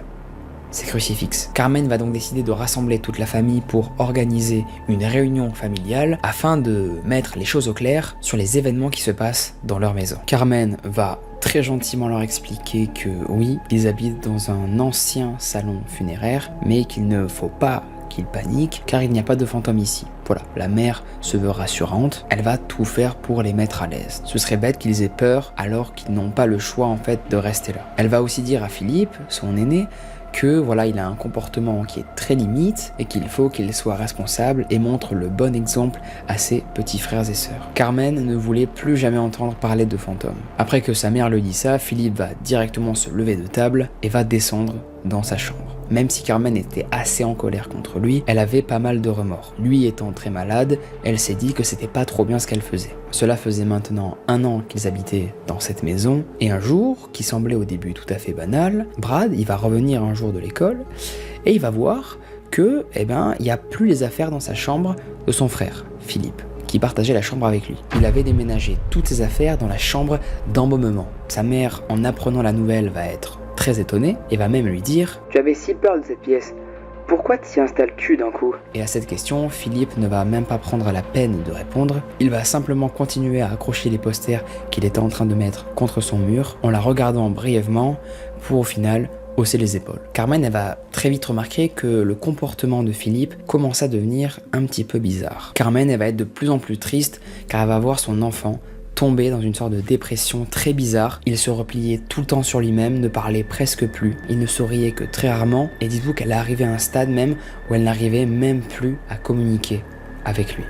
ces crucifixes. Carmen va donc décider de rassembler toute la famille pour organiser une réunion familiale afin de mettre les choses au clair sur les événements qui se passent dans leur maison. Carmen va très gentiment leur expliquer que oui, ils habitent dans un ancien salon funéraire, mais qu'il ne faut pas qu'ils paniquent car il n'y a pas de fantôme ici. Voilà, la mère se veut rassurante, elle va tout faire pour les mettre à l'aise. Ce serait bête qu'ils aient peur alors qu'ils n'ont pas le choix en fait de rester là. Elle va aussi dire à Philippe, son aîné, que voilà, il a un comportement qui est très limite et qu'il faut qu'il soit responsable et montre le bon exemple à ses petits frères et sœurs. Carmen ne voulait plus jamais entendre parler de fantômes. Après que sa mère lui dit ça, Philippe va directement se lever de table et va descendre dans sa chambre. Même si Carmen était assez en colère contre lui, elle avait pas mal de remords. Lui étant très malade, elle s'est dit que c'était pas trop bien ce qu'elle faisait. Cela faisait maintenant 1 an qu'ils habitaient dans cette maison, et un jour, qui semblait au début tout à fait banal, Brad, il va revenir un jour de l'école, et il va voir que, il n'y a plus les affaires dans sa chambre de son frère, Philippe, qui partageait la chambre avec lui. Il avait déménagé toutes ses affaires dans la chambre d'embaumement. Sa mère, en apprenant la nouvelle, va être très étonnée et va même lui dire « Tu avais si peur de cette pièce. Pourquoi t'y installes-tu d'un coup ?» Et à cette question, Philippe ne va même pas prendre la peine de répondre. Il va simplement continuer à accrocher les posters qu'il était en train de mettre contre son mur en la regardant brièvement pour au final hausser les épaules. Carmen elle va très vite remarquer que le comportement de Philippe commence à devenir un petit peu bizarre. Carmen elle va être de plus en plus triste car elle va voir son enfant tombé dans une sorte de dépression très bizarre. Il se repliait tout le temps sur lui-même, ne parlait presque plus. Il ne souriait que très rarement et dites-vous qu'elle est arrivée à un stade même où elle n'arrivait même plus à communiquer avec lui.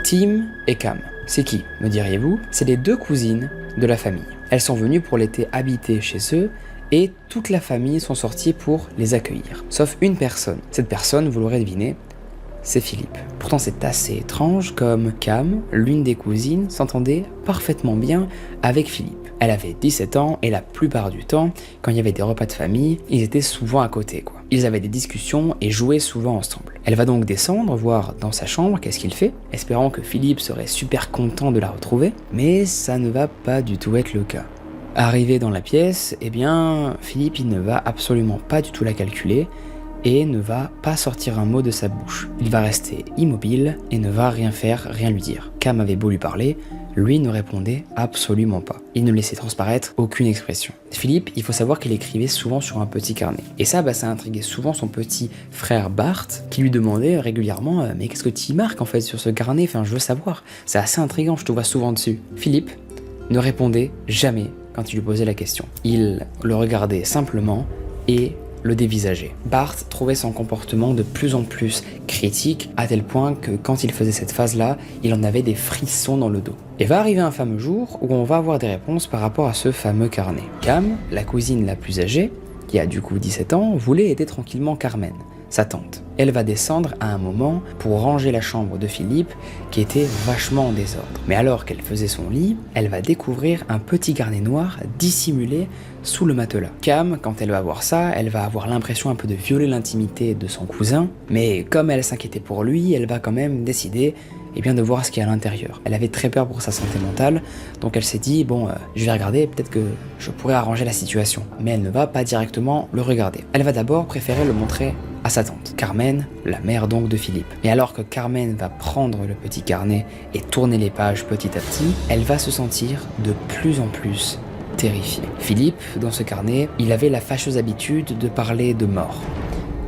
Tim et Cam. C'est qui, me diriez-vous? C'est les 2 cousines de la famille. Elles sont venues pour l'été habiter chez eux et toute la famille sont sorties pour les accueillir. Sauf une personne. Cette personne, vous l'aurez deviné, c'est Philippe. Pourtant c'est assez étrange comme Cam, l'une des cousines, s'entendait parfaitement bien avec Philippe. Elle avait 17 ans et la plupart du temps, quand il y avait des repas de famille, ils étaient souvent à côté quoi. Ils avaient des discussions et jouaient souvent ensemble. Elle va donc descendre, voir dans sa chambre qu'est-ce qu'il fait, espérant que Philippe serait super content de la retrouver, mais ça ne va pas du tout être le cas. Arrivé dans la pièce, eh bien, Philippe il ne va absolument pas du tout la calculer et ne va pas sortir un mot de sa bouche. Il va rester immobile et ne va rien faire, rien lui dire. Cam avait beau lui parler, lui ne répondait absolument pas. Il ne laissait transparaître aucune expression. Philippe, il faut savoir qu'il écrivait souvent sur un petit carnet. Et ça intriguait souvent son petit frère Bart, qui lui demandait régulièrement « Mais qu'est-ce que tu y marques en fait sur ce carnet? Enfin, je veux savoir. C'est assez intriguant, je te vois souvent dessus. » Philippe ne répondait jamais quand il lui posait la question. Il le regardait simplement et le dévisageait. Bart trouvait son comportement de plus en plus critique, à tel point que quand il faisait cette phase-là, il en avait des frissons dans le dos. Et va arriver un fameux jour où on va avoir des réponses par rapport à ce fameux carnet. Cam, la cousine la plus âgée, qui a du coup 17 ans, voulait aider tranquillement Carmen, sa tante. Elle va descendre à un moment pour ranger la chambre de Philippe qui était vachement en désordre. Mais alors qu'elle faisait son lit, elle va découvrir un petit carnet noir dissimulé sous le matelas. Cam, quand elle va voir ça, elle va avoir l'impression un peu de violer l'intimité de son cousin, mais comme elle s'inquiétait pour lui, elle va quand même décider de voir ce qu'il y a à l'intérieur. Elle avait très peur pour sa santé mentale, donc elle s'est dit, je vais regarder, peut-être que je pourrais arranger la situation. Mais elle ne va pas directement le regarder. Elle va d'abord préférer le montrer à sa tante, Carmen, la mère donc de Philippe. Et alors que Carmen va prendre le petit carnet et tourner les pages petit à petit, elle va se sentir de plus en plus terrifiée. Philippe, dans ce carnet, il avait la fâcheuse habitude de parler de mort,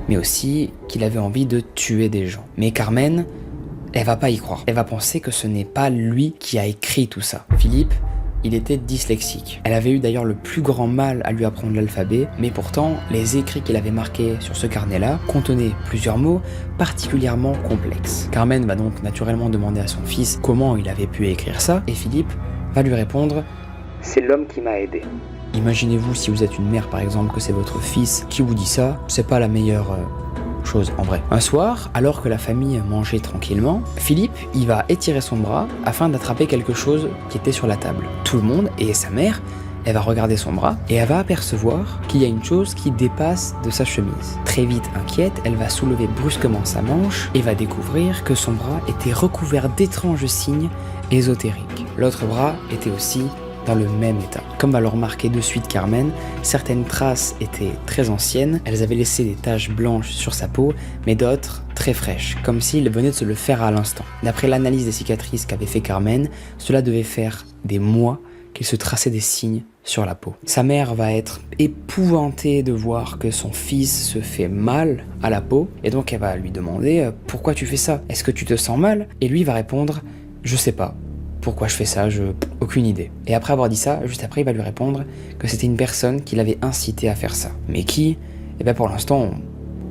mais aussi qu'il avait envie de tuer des gens. Mais Carmen, elle va pas y croire. Elle va penser que ce n'est pas lui qui a écrit tout ça. Philippe, il était dyslexique. Elle avait eu d'ailleurs le plus grand mal à lui apprendre l'alphabet, mais pourtant, les écrits qu'il avait marqués sur ce carnet-là contenaient plusieurs mots particulièrement complexes. Carmen va donc naturellement demander à son fils comment il avait pu écrire ça, et Philippe va lui répondre « C'est l'homme qui m'a aidé. » Imaginez-vous si vous êtes une mère par exemple, que c'est votre fils qui vous dit ça, c'est pas la meilleure chose en vrai. Un soir, alors que la famille mangeait tranquillement, Philippe, il va étirer son bras afin d'attraper quelque chose qui était sur la table. Tout le monde et sa mère, elle va regarder son bras et elle va apercevoir qu'il y a une chose qui dépasse de sa chemise. Très vite inquiète, elle va soulever brusquement sa manche et va découvrir que son bras était recouvert d'étranges signes ésotériques. L'autre bras était aussi dans le même état. Comme va le remarquer de suite Carmen, certaines traces étaient très anciennes, elles avaient laissé des taches blanches sur sa peau, mais d'autres très fraîches, comme s'il venait de se le faire à l'instant. D'après l'analyse des cicatrices qu'avait fait Carmen, cela devait faire des mois qu'il se traçait des signes sur la peau. Sa mère va être épouvantée de voir que son fils se fait mal à la peau, et donc elle va lui demander « Pourquoi tu fais ça? Est-ce que tu te sens mal ?» Et lui va répondre « Je sais pas. Pourquoi je fais ça, aucune idée. » Et après avoir dit ça, juste après, il va lui répondre que c'était une personne qui l'avait incité à faire ça. Mais qui? Eh bien pour l'instant,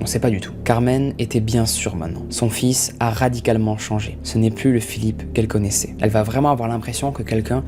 on sait pas du tout. Carmen était bien sûre maintenant. Son fils a radicalement changé. Ce n'est plus le Philippe qu'elle connaissait. Elle va vraiment avoir l'impression que quelqu'un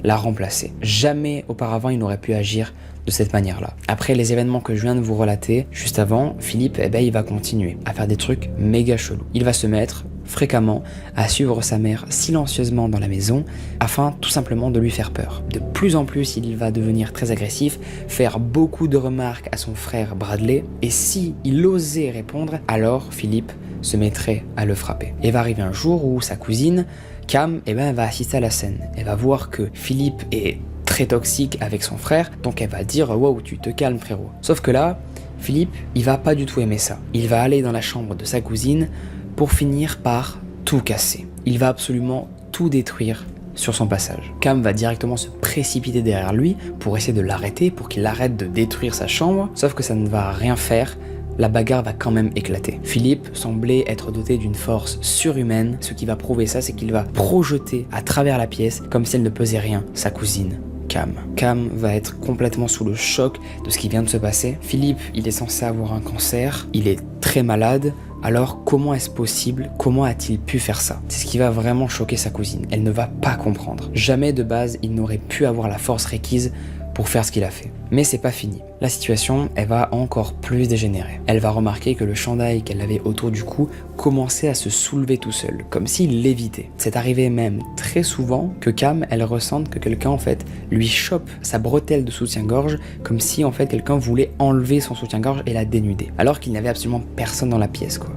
l'a remplacé. Jamais auparavant il n'aurait pu agir de cette manière-là. Après les événements que je viens de vous relater, juste avant, Philippe, il va continuer à faire des trucs méga chelous. Il va se mettre fréquemment à suivre sa mère silencieusement dans la maison afin tout simplement de lui faire peur. De plus en plus, il va devenir très agressif, faire beaucoup de remarques à son frère Bradley, et si il osait répondre, alors Philippe se mettrait à le frapper. Et va arriver un jour où sa cousine, Cam, elle va assister à la scène. Elle va voir que Philippe est très toxique avec son frère, donc elle va dire « Wow, tu te calmes frérot ». Sauf que là, Philippe, il va pas du tout aimer ça. Il va aller dans la chambre de sa cousine pour finir par tout casser. Il va absolument tout détruire sur son passage. Cam va directement se précipiter derrière lui pour essayer de l'arrêter, pour qu'il arrête de détruire sa chambre, sauf que ça ne va rien faire la bagarre va quand même éclater. Philippe semblait être doté d'une force surhumaine. Ce qui va prouver ça, c'est qu'il va projeter à travers la pièce, comme si elle ne pesait rien, sa cousine. Cam. Cam va être complètement sous le choc de ce qui vient de se passer. Philippe, il est censé avoir un cancer, il est très malade, alors comment est-ce possible? Comment a-t-il pu faire ça? C'est ce qui va vraiment choquer sa cousine. Elle ne va pas comprendre. Jamais de base, il n'aurait pu avoir la force requise pour faire ce qu'il a fait. Mais c'est pas fini. La situation, elle va encore plus dégénérer. Elle va remarquer que le chandail qu'elle avait autour du cou commençait à se soulever tout seul, comme s'il lévitait. C'est arrivé même très souvent que Cam, elle ressente que quelqu'un en fait lui chope sa bretelle de soutien-gorge, comme si en fait quelqu'un voulait enlever son soutien-gorge et la dénuder, alors qu'il n'y avait absolument personne dans la pièce quoi.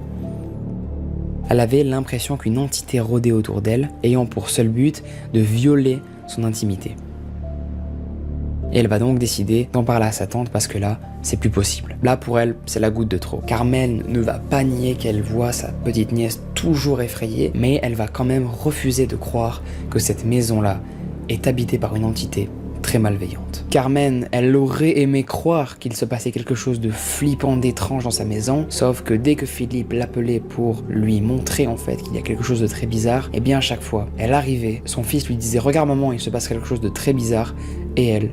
Elle avait l'impression qu'une entité rôdait autour d'elle, ayant pour seul but de violer son intimité. Et elle va donc décider d'en parler à sa tante parce que là, c'est plus possible. Là, pour elle, c'est la goutte de trop. Carmen ne va pas nier qu'elle voit sa petite nièce toujours effrayée, mais elle va quand même refuser de croire que cette maison-là est habitée par une entité très malveillante. Carmen, elle aurait aimé croire qu'il se passait quelque chose de flippant, d'étrange dans sa maison, sauf que dès que Philippe l'appelait pour lui montrer en fait qu'il y a quelque chose de très bizarre, et bien à chaque fois, elle arrivait, son fils lui disait « Regarde maman, il se passe quelque chose de très bizarre » et elle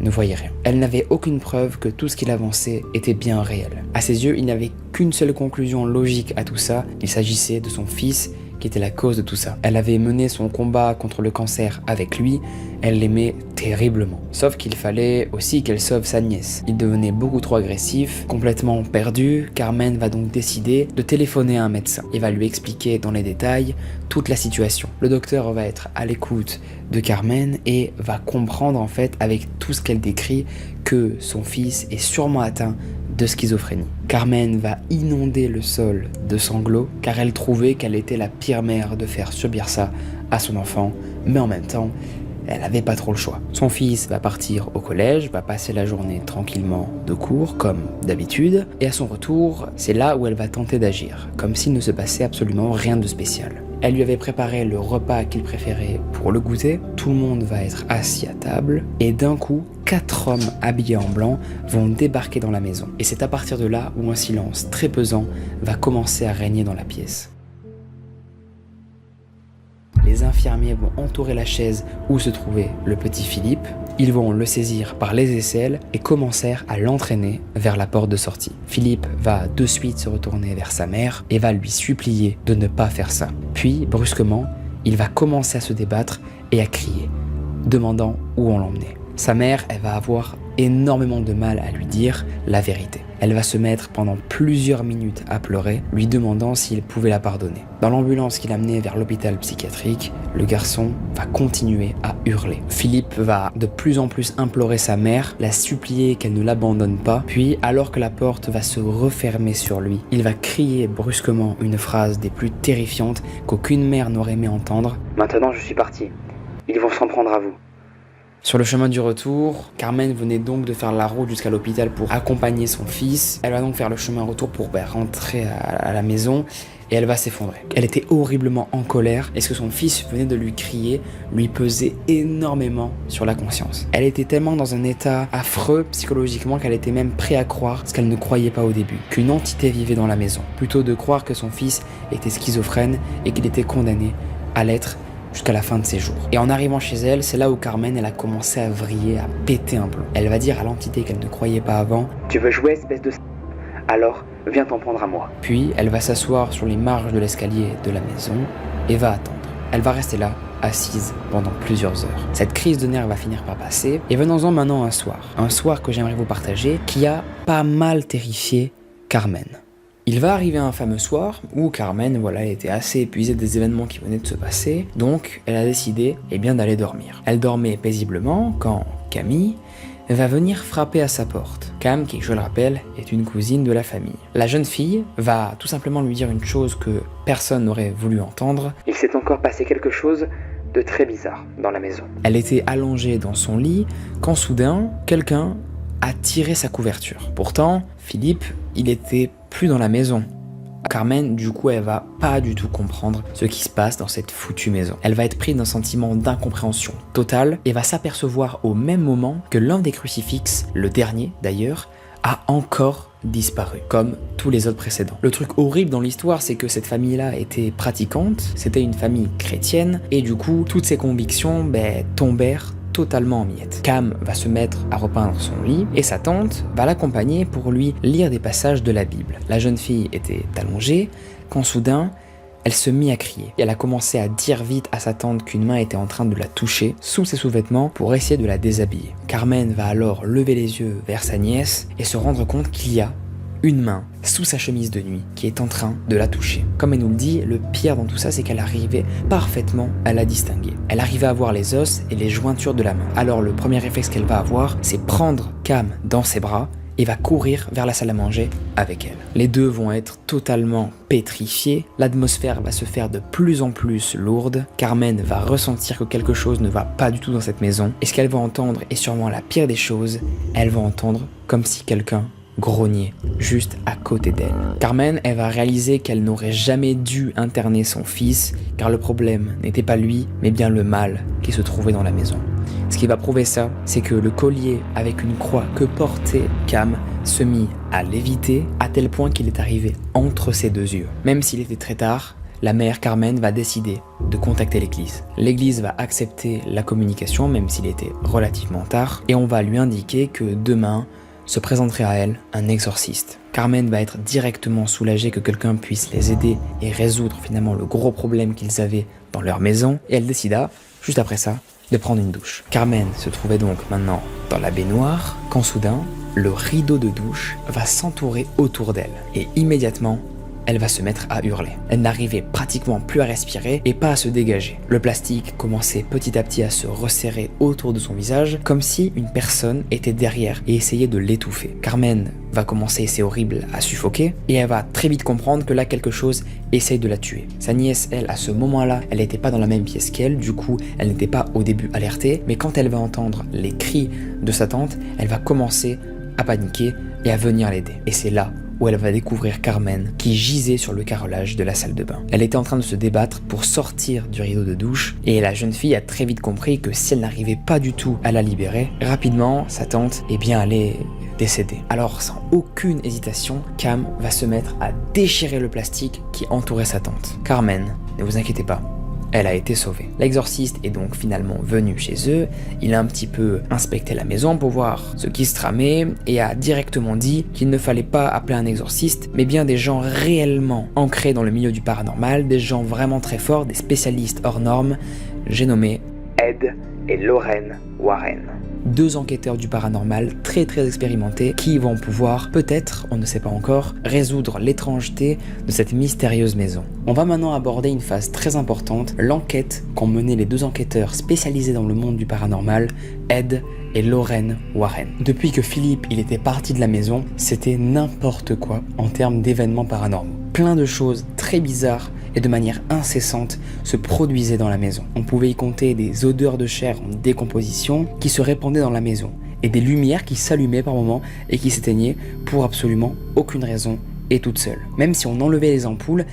ne voyait rien. Elle n'avait aucune preuve que tout ce qu'il avançait était bien réel. À ses yeux, il n'y avait qu'une seule conclusion logique à tout ça, il s'agissait de son fils qui était la cause de tout ça. Elle avait mené son combat contre le cancer avec lui, elle l'aimait terriblement. Sauf qu'il fallait aussi qu'elle sauve sa nièce. Il devenait beaucoup trop agressif, complètement perdu. Carmen va donc décider de téléphoner à un médecin. Il va lui expliquer dans les détails toute la situation. Le docteur va être à l'écoute de Carmen et va comprendre en fait avec tout ce qu'elle décrit que son fils est sûrement atteint de schizophrénie. Carmen va inonder le sol de sanglots car elle trouvait qu'elle était la pire mère de faire subir ça à son enfant, mais en même temps, elle n'avait pas trop le choix. Son fils va partir au collège, va passer la journée tranquillement de cours, comme d'habitude, et à son retour, c'est là où elle va tenter d'agir, comme s'il ne se passait absolument rien de spécial. Elle lui avait préparé le repas qu'il préférait pour le goûter, tout le monde va être assis à table, et d'un coup, 4 hommes habillés en blanc vont débarquer dans la maison. Et c'est à partir de là où un silence très pesant va commencer à régner dans la pièce. Les infirmiers vont entourer la chaise où se trouvait le petit Philippe. Ils vont le saisir par les aisselles et commencèrent à l'entraîner vers la porte de sortie. Philippe va de suite se retourner vers sa mère et va lui supplier de ne pas faire ça. Puis, brusquement, il va commencer à se débattre et à crier, demandant où on l'emmenait. Sa mère, elle va avoir énormément de mal à lui dire la vérité. Elle va se mettre pendant plusieurs minutes à pleurer, lui demandant s'il pouvait la pardonner. Dans l'ambulance qui l'amenait vers l'hôpital psychiatrique, le garçon va continuer à hurler. Philippe va de plus en plus implorer sa mère, la supplier qu'elle ne l'abandonne pas, puis alors que la porte va se refermer sur lui, il va crier brusquement une phrase des plus terrifiantes qu'aucune mère n'aurait aimé entendre. « Maintenant je suis parti. Ils vont s'en prendre à vous. » Sur le chemin du retour, Carmen venait donc de faire la route jusqu'à l'hôpital pour accompagner son fils. Elle va donc faire le chemin retour pour rentrer à la maison et elle va s'effondrer. Elle était horriblement en colère et ce que son fils venait de lui crier lui pesait énormément sur la conscience. Elle était tellement dans un état affreux psychologiquement qu'elle était même prête à croire ce qu'elle ne croyait pas au début, qu'une entité vivait dans la maison, plutôt de croire que son fils était schizophrène et qu'il était condamné à l'être jusqu'à la fin de ses jours. Et en arrivant chez elle, c'est là où Carmen, elle a commencé à vriller, à péter un plomb. Elle va dire à l'entité qu'elle ne croyait pas avant « Tu veux jouer, espèce de alors, viens t'en prendre à moi. » Puis, elle va s'asseoir sur les marges de l'escalier de la maison et va attendre. Elle va rester là, assise pendant plusieurs heures. Cette crise de nerfs va finir par passer et venons-en maintenant à un soir que j'aimerais vous partager qui a pas mal terrifié Carmen. Il va arriver un fameux soir où Carmen, elle était assez épuisée des événements qui venaient de se passer, donc elle a décidé d'aller dormir. Elle dormait paisiblement quand Camille va venir frapper à sa porte. Cam, qui je le rappelle, est une cousine de la famille. La jeune fille va tout simplement lui dire une chose que personne n'aurait voulu entendre. Il s'est encore passé quelque chose de très bizarre dans la maison. Elle était allongée dans son lit quand soudain, quelqu'un a tiré sa couverture. Pourtant, Philippe, il était plus dans la maison. Carmen, du coup, elle va pas du tout comprendre ce qui se passe dans cette foutue maison. Elle va être prise d'un sentiment d'incompréhension totale et va s'apercevoir au même moment que l'un des crucifixes, le dernier d'ailleurs, a encore disparu, comme tous les autres précédents. Le truc horrible dans l'histoire, c'est que cette famille-là était pratiquante, c'était une famille chrétienne, et du coup, toutes ses convictions tombèrent totalement en miettes. Cam va se mettre à repeindre son lit, et sa tante va l'accompagner pour lui lire des passages de la Bible. La jeune fille était allongée, quand soudain, elle se mit à crier, et elle a commencé à dire vite à sa tante qu'une main était en train de la toucher sous ses sous-vêtements pour essayer de la déshabiller. Carmen va alors lever les yeux vers sa nièce et se rendre compte qu'il y a une main sous sa chemise de nuit qui est en train de la toucher. Comme elle nous le dit, le pire dans tout ça, c'est qu'elle arrivait parfaitement à la distinguer. Elle arrivait à voir les os et les jointures de la main. Alors le premier réflexe qu'elle va avoir, c'est prendre Cam dans ses bras et va courir vers la salle à manger avec elle. Les deux vont être totalement pétrifiés, l'atmosphère va se faire de plus en plus lourde, Carmen va ressentir que quelque chose ne va pas du tout dans cette maison, et ce qu'elle va entendre est sûrement la pire des choses, elle va entendre comme si quelqu'un grognait juste à côté d'elle. Carmen, elle va réaliser qu'elle n'aurait jamais dû interner son fils, car le problème n'était pas lui, mais bien le mal qui se trouvait dans la maison. Ce qui va prouver ça, c'est que le collier avec une croix que portait Cam se mit à léviter à tel point qu'il est arrivé entre ses deux yeux. Même s'il était très tard, la mère Carmen va décider de contacter l'église. L'église va accepter la communication, même s'il était relativement tard, et on va lui indiquer que demain se présenterait à elle un exorciste. Carmen va être directement soulagée que quelqu'un puisse les aider et résoudre finalement le gros problème qu'ils avaient dans leur maison, et elle décida, juste après ça, de prendre une douche. Carmen se trouvait donc maintenant dans la baignoire, quand soudain, le rideau de douche va s'entourer autour d'elle, et immédiatement, elle va se mettre à hurler. Elle n'arrivait pratiquement plus à respirer et pas à se dégager. Le plastique commençait petit à petit à se resserrer autour de son visage, comme si une personne était derrière et essayait de l'étouffer. Carmen va commencer, c'est horrible, à suffoquer, et elle va très vite comprendre que là quelque chose essaye de la tuer. Sa nièce, elle, à ce moment-là, elle n'était pas dans la même pièce qu'elle, du coup, elle n'était pas au début alertée, mais quand elle va entendre les cris de sa tante, elle va commencer à paniquer et à venir l'aider. Et c'est là où elle va découvrir Carmen qui gisait sur le carrelage de la salle de bain. Elle était en train de se débattre pour sortir du rideau de douche, et la jeune fille a très vite compris que si elle n'arrivait pas du tout à la libérer, rapidement sa tante allait décéder. Alors sans aucune hésitation, Cam va se mettre à déchirer le plastique qui entourait sa tante. Carmen, ne vous inquiétez pas, elle a été sauvée. L'exorciste est donc finalement venu chez eux, il a un petit peu inspecté la maison pour voir ce qui se tramait et a directement dit qu'il ne fallait pas appeler un exorciste, mais bien des gens réellement ancrés dans le milieu du paranormal, des gens vraiment très forts, des spécialistes hors normes. J'ai nommé Ed et Lorraine Warren. 2 enquêteurs du paranormal très expérimentés qui vont pouvoir, peut-être, on ne sait pas encore, résoudre l'étrangeté de cette mystérieuse maison. On va maintenant aborder une phase très importante, l'enquête qu'ont menée les 2 enquêteurs spécialisés dans le monde du paranormal, Ed et Lorraine Warren. Depuis que Philippe il était parti de la maison, c'était n'importe quoi en termes d'événements paranormaux. Plein de choses très bizarres et de manière incessante se produisaient dans la maison. On pouvait y compter des odeurs de chair en décomposition qui se répandaient dans la maison, et des lumières qui s'allumaient par moments et qui s'éteignaient pour absolument aucune raison et toute seule. Même si on enlevait les ampoules,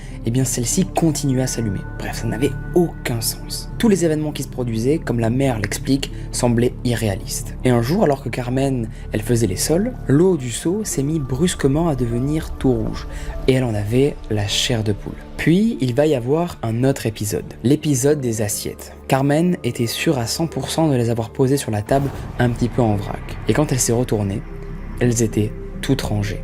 celles-ci continuaient à s'allumer. Bref, ça n'avait aucun sens. Tous les événements qui se produisaient, comme la mère l'explique, semblaient irréalistes. Et un jour, alors que Carmen, elle faisait les sols, l'eau du seau s'est mise brusquement à devenir tout rouge, et elle en avait la chair de poule. Puis, il va y avoir un autre épisode, l'épisode des assiettes. Carmen était sûre à 100% de les avoir posées sur la table un petit peu en vrac. Et quand elle s'est retournée, elles étaient toutes rangées.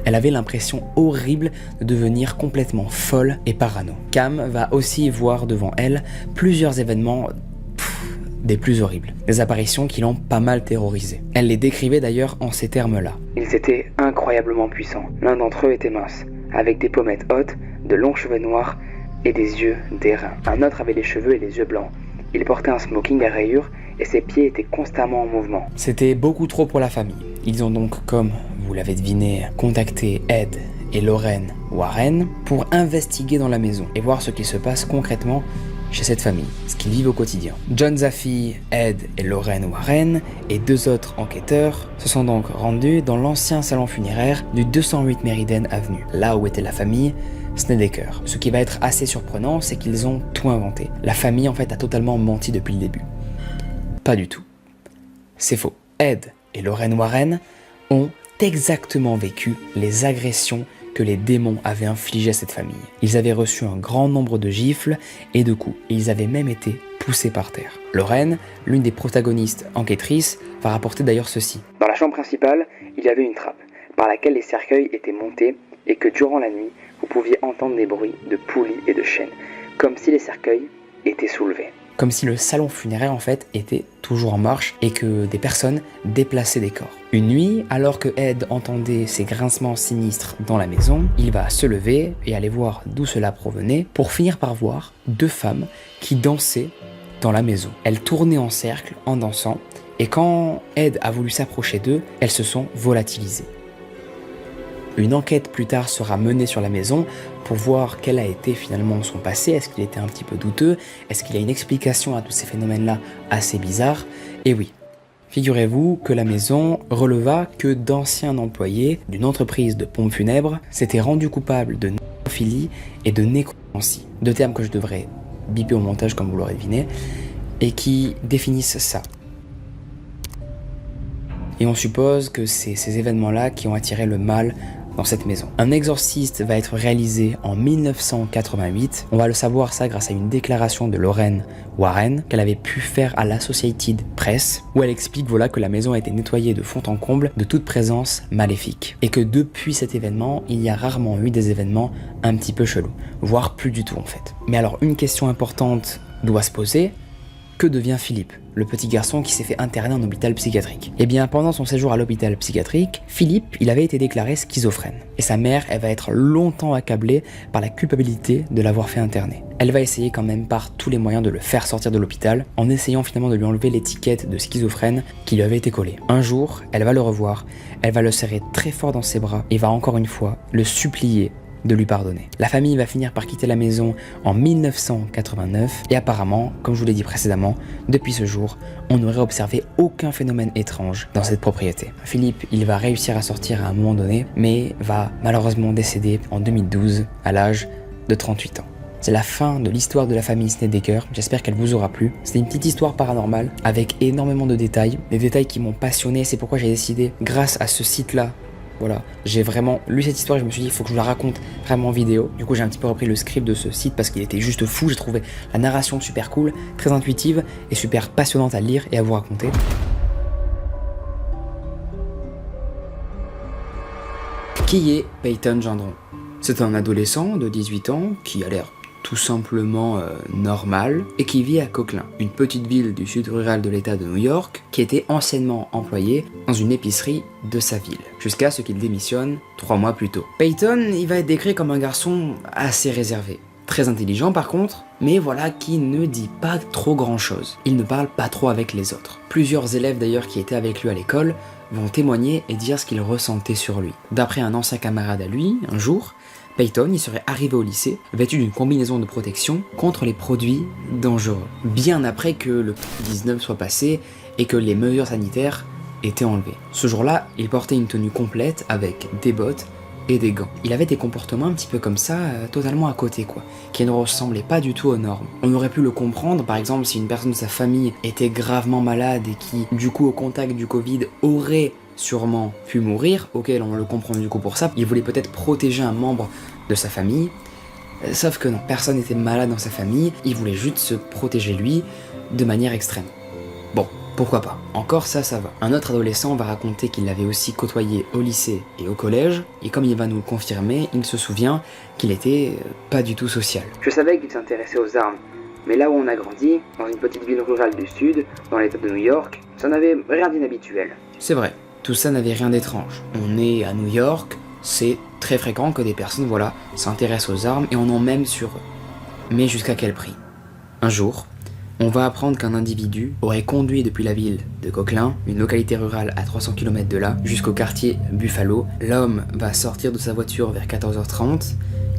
Elle avait l'impression horrible de devenir complètement folle et parano. Cam va aussi voir devant elle plusieurs événements des plus horribles. Des apparitions qui l'ont pas mal terrorisée. Elle les décrivait d'ailleurs en ces termes-là. Ils étaient incroyablement puissants. L'un d'entre eux était mince, avec des pommettes hautes, de longs cheveux noirs et des yeux d'airain. Un autre avait les cheveux et les yeux blancs. Il portait un smoking à rayures et ses pieds étaient constamment en mouvement. C'était beaucoup trop pour la famille. Ils ont donc, comme vous l'avez deviné, contacté Ed et Lorraine Warren pour investiguer dans la maison et voir ce qui se passe concrètement chez cette famille, ce qu'ils vivent au quotidien. John Zaffi, Ed et Lorraine Warren et 2 autres enquêteurs se sont donc rendus dans l'ancien salon funéraire du 208 Meriden Avenue, là où était la famille Snedeker. Ce qui va être assez surprenant, c'est qu'ils ont tout inventé. La famille en fait a totalement menti depuis le début. Pas du tout. C'est faux. Ed et Lorraine Warren ont exactement vécu les agressions que les démons avaient infligées à cette famille. Ils avaient reçu un grand nombre de gifles et de coups, et ils avaient même été poussés par terre. Lorraine, l'une des protagonistes enquêtrices, va rapporter d'ailleurs ceci. Dans la chambre principale, il y avait une trappe par laquelle les cercueils étaient montés et que durant la nuit, vous pouviez entendre des bruits de poulies et de chaînes, comme si les cercueils étaient soulevés. Comme si le salon funéraire en fait était toujours en marche et que des personnes déplaçaient des corps. Une nuit, alors que Ed entendait ces grincements sinistres dans la maison, il va se lever et aller voir d'où cela provenait pour finir par voir deux femmes qui dansaient dans la maison. Elles tournaient en cercle en dansant et quand Ed a voulu s'approcher d'eux, elles se sont volatilisées. Une enquête plus tard sera menée sur la maison pour voir quel a été finalement son passé, est-ce qu'il était un petit peu douteux, est-ce qu'il y a une explication à tous ces phénomènes-là assez bizarres. Et oui, figurez-vous que la maison releva que d'anciens employés d'une entreprise de pompes funèbres s'étaient rendus coupables de nécrophilie et de nécromancie, deux termes que je devrais biper au montage comme vous l'aurez deviné, et qui définissent ça. Et on suppose que c'est ces événements-là qui ont attiré le mal dans cette maison. Un exorciste va être réalisé en 1988. On va le savoir ça grâce à une déclaration de Lorraine Warren qu'elle avait pu faire à l'Associated Press où elle explique que la maison a été nettoyée de fond en comble de toute présence maléfique et que depuis cet événement, il y a rarement eu des événements un petit peu chelous, voire plus du tout en fait. Mais alors une question importante doit se poser. Que devient Philippe, le petit garçon qui s'est fait interner en hôpital psychiatrique? Eh bien, pendant son séjour à l'hôpital psychiatrique, Philippe, il avait été déclaré schizophrène. Et sa mère, elle va être longtemps accablée par la culpabilité de l'avoir fait interner. Elle va essayer quand même par tous les moyens de le faire sortir de l'hôpital, en essayant finalement de lui enlever l'étiquette de schizophrène qui lui avait été collée. Un jour, elle va le revoir, elle va le serrer très fort dans ses bras et va encore une fois le supplier de lui pardonner. La famille va finir par quitter la maison en 1989 et apparemment, comme je vous l'ai dit précédemment, depuis ce jour, on n'aurait observé aucun phénomène étrange dans cette propriété. Philippe, il va réussir à sortir à un moment donné, mais va malheureusement décéder en 2012 à l'âge de 38 ans. C'est la fin de l'histoire de la famille Snedeker, j'espère qu'elle vous aura plu. C'était une petite histoire paranormale avec énormément de détails, des détails qui m'ont passionné, c'est pourquoi j'ai décidé, grâce à ce site-là, voilà, j'ai vraiment lu cette histoire et je me suis dit il faut que je la raconte vraiment en vidéo. Du coup j'ai un petit peu repris le script de ce site parce qu'il était juste fou. J'ai trouvé la narration super cool, très intuitive et super passionnante à lire et à vous raconter. Qui est Peyton Gendron? C'est un adolescent de 18 ans qui a l'air tout simplement normal et qui vit à Coquelin, une petite ville du sud rural de l'état de New York qui était anciennement employé dans une épicerie de sa ville, jusqu'à ce qu'il démissionne 3 mois plus tôt. Peyton, il va être décrit comme un garçon assez réservé, très intelligent par contre, mais voilà qui ne dit pas trop grand chose. Il ne parle pas trop avec les autres. Plusieurs élèves d'ailleurs qui étaient avec lui à l'école vont témoigner et dire ce qu'ils ressentaient sur lui. D'après un ancien camarade à lui, un jour, Peyton y serait arrivé au lycée vêtu d'une combinaison de protection contre les produits dangereux, bien après que le Covid-19 soit passé et que les mesures sanitaires étaient enlevées. Ce jour-là, il portait une tenue complète avec des bottes et des gants. Il avait des comportements un petit peu comme ça, totalement à côté quoi, qui ne ressemblaient pas du tout aux normes. On aurait pu le comprendre, par exemple si une personne de sa famille était gravement malade et qui, du coup au contact du Covid, aurait sûrement pu mourir, ok on le comprend du coup pour ça, il voulait peut-être protéger un membre de sa famille, sauf que non, personne n'était malade dans sa famille, il voulait juste se protéger lui de manière extrême. Bon, pourquoi pas, encore ça va. Un autre adolescent va raconter qu'il l'avait aussi côtoyé au lycée et au collège, et comme il va nous le confirmer, il se souvient qu'il était pas du tout social. Je savais qu'il s'intéressait aux armes, mais là où on a grandi, dans une petite ville rurale du sud, dans l'état de New York, ça n'avait rien d'inhabituel. C'est vrai. Tout ça n'avait rien d'étrange. On est à New York, c'est très fréquent que des personnes, s'intéressent aux armes et en ont même sur eux. Mais jusqu'à quel prix? Un jour, on va apprendre qu'un individu aurait conduit depuis la ville de Coquelin, une localité rurale à 300 km de là, jusqu'au quartier Buffalo. L'homme va sortir de sa voiture vers 14h30,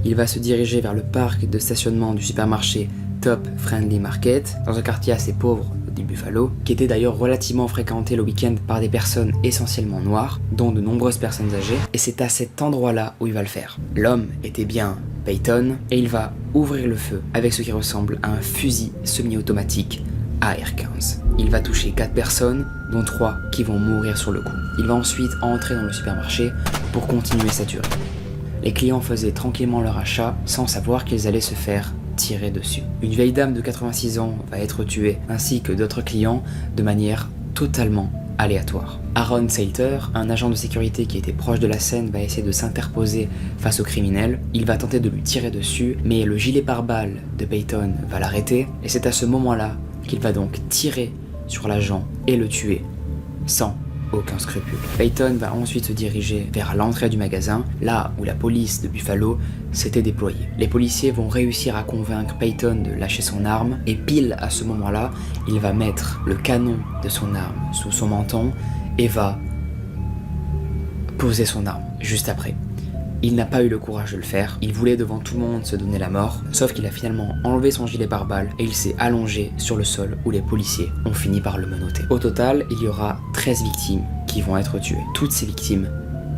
il va se diriger vers le parc de stationnement du supermarché Top Friendly Market, dans un quartier assez pauvre du Buffalo, qui était d'ailleurs relativement fréquenté le week-end par des personnes essentiellement noires, dont de nombreuses personnes âgées, et c'est à cet endroit-là où il va le faire. L'homme était bien Peyton, et il va ouvrir le feu avec ce qui ressemble à un fusil semi-automatique AR-15. Il va toucher 4 personnes, dont 3 qui vont mourir sur le coup. Il va ensuite entrer dans le supermarché pour continuer sa tuerie. Les clients faisaient tranquillement leur achat sans savoir qu'ils allaient se faire tirer dessus. Une vieille dame de 86 ans va être tuée, ainsi que d'autres clients, de manière totalement aléatoire. Aaron Sater, un agent de sécurité qui était proche de la scène, va essayer de s'interposer face au criminel. Il va tenter de lui tirer dessus, mais le gilet pare-balles de Peyton va l'arrêter, et c'est à ce moment-là qu'il va donc tirer sur l'agent et le tuer, sans aucun scrupule. Peyton va ensuite se diriger vers l'entrée du magasin, là où la police de Buffalo s'était déployée. Les policiers vont réussir à convaincre Peyton de lâcher son arme, et pile à ce moment-là, il va mettre le canon de son arme sous son menton et va poser son arme juste après. Il n'a pas eu le courage de le faire, il voulait devant tout le monde se donner la mort, sauf qu'il a finalement enlevé son gilet pare-balles et il s'est allongé sur le sol où les policiers ont fini par le menotter. Au total, il y aura 13 victimes qui vont être tuées. Toutes ces victimes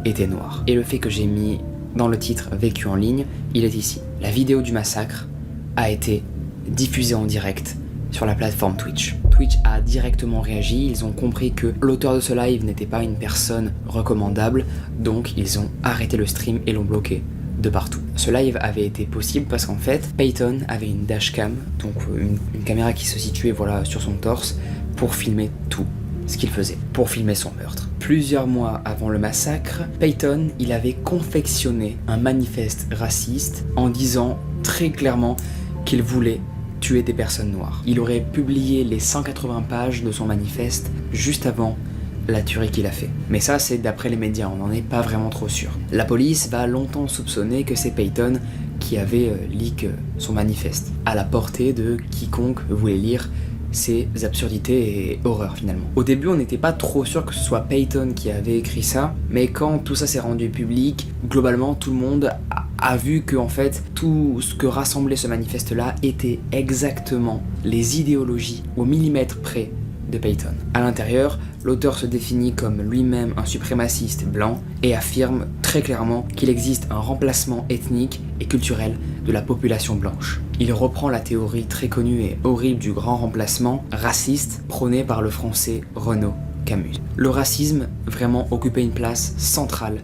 étaient noires. Et le fait que j'ai mis dans le titre « Vécu en ligne », il est ici. La vidéo du massacre a été diffusée en direct sur la plateforme Twitch. Twitch a directement réagi, ils ont compris que l'auteur de ce live n'était pas une personne recommandable, donc ils ont arrêté le stream et l'ont bloqué de partout. Ce live avait été possible parce qu'en fait, Peyton avait une dashcam, donc une caméra qui se situait sur son torse, pour filmer tout ce qu'il faisait, pour filmer son meurtre. Plusieurs mois avant le massacre, Peyton, il avait confectionné un manifeste raciste en disant très clairement qu'il voulait tuer des personnes noires. Il aurait publié les 180 pages de son manifeste juste avant la tuerie qu'il a fait. Mais ça, c'est d'après les médias, on n'en est pas vraiment trop sûr. La police va longtemps soupçonner que c'est Peyton qui avait leak son manifeste, à la portée de quiconque voulait lire ces absurdités et horreurs finalement. Au début, on n'était pas trop sûr que ce soit Peyton qui avait écrit ça, mais quand tout ça s'est rendu public, globalement, tout le monde a vu que en fait, tout ce que rassemblait ce manifeste-là était exactement les idéologies au millimètre près de Peyton. À l'intérieur, l'auteur se définit comme lui-même un suprémaciste blanc et affirme très clairement qu'il existe un remplacement ethnique et culturel de la population blanche. Il reprend la théorie très connue et horrible du grand remplacement raciste prôné par le français Renaud Camus. Le racisme vraiment occupait une place centrale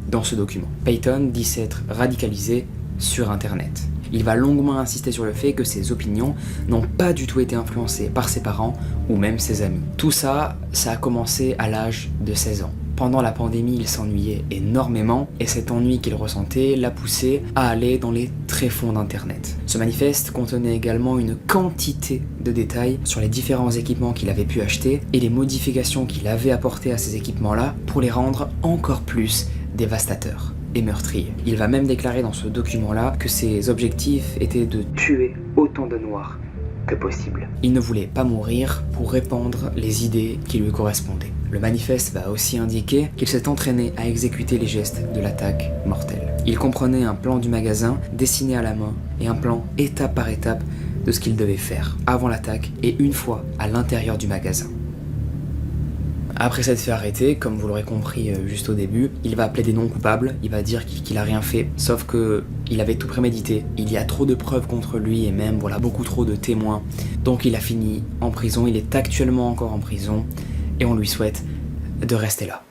dans ce document. Peyton dit s'être radicalisé sur Internet. Il va longuement insister sur le fait que ses opinions n'ont pas du tout été influencées par ses parents ou même ses amis. Tout ça, ça a commencé à l'âge de 16 ans. Pendant la pandémie, il s'ennuyait énormément et cet ennui qu'il ressentait l'a poussé à aller dans les tréfonds d'Internet. Ce manifeste contenait également une quantité de détails sur les différents équipements qu'il avait pu acheter et les modifications qu'il avait apportées à ces équipements-là pour les rendre encore plus dévastateurs et meurtriers. Il va même déclarer dans ce document-là que ses objectifs étaient de tuer autant de noirs que possible. Il ne voulait pas mourir pour répandre les idées qui lui correspondaient. Le manifeste va aussi indiquer qu'il s'est entraîné à exécuter les gestes de l'attaque mortelle. Il comprenait un plan du magasin dessiné à la main et un plan étape par étape de ce qu'il devait faire avant l'attaque et une fois à l'intérieur du magasin. Après s'être fait arrêter, comme vous l'aurez compris juste au début, il va plaider non coupable, il va dire qu'il a rien fait, sauf que il avait tout prémédité. Il y a trop de preuves contre lui et même beaucoup trop de témoins. Donc il a fini en prison, il est actuellement encore en prison et on lui souhaite de rester là.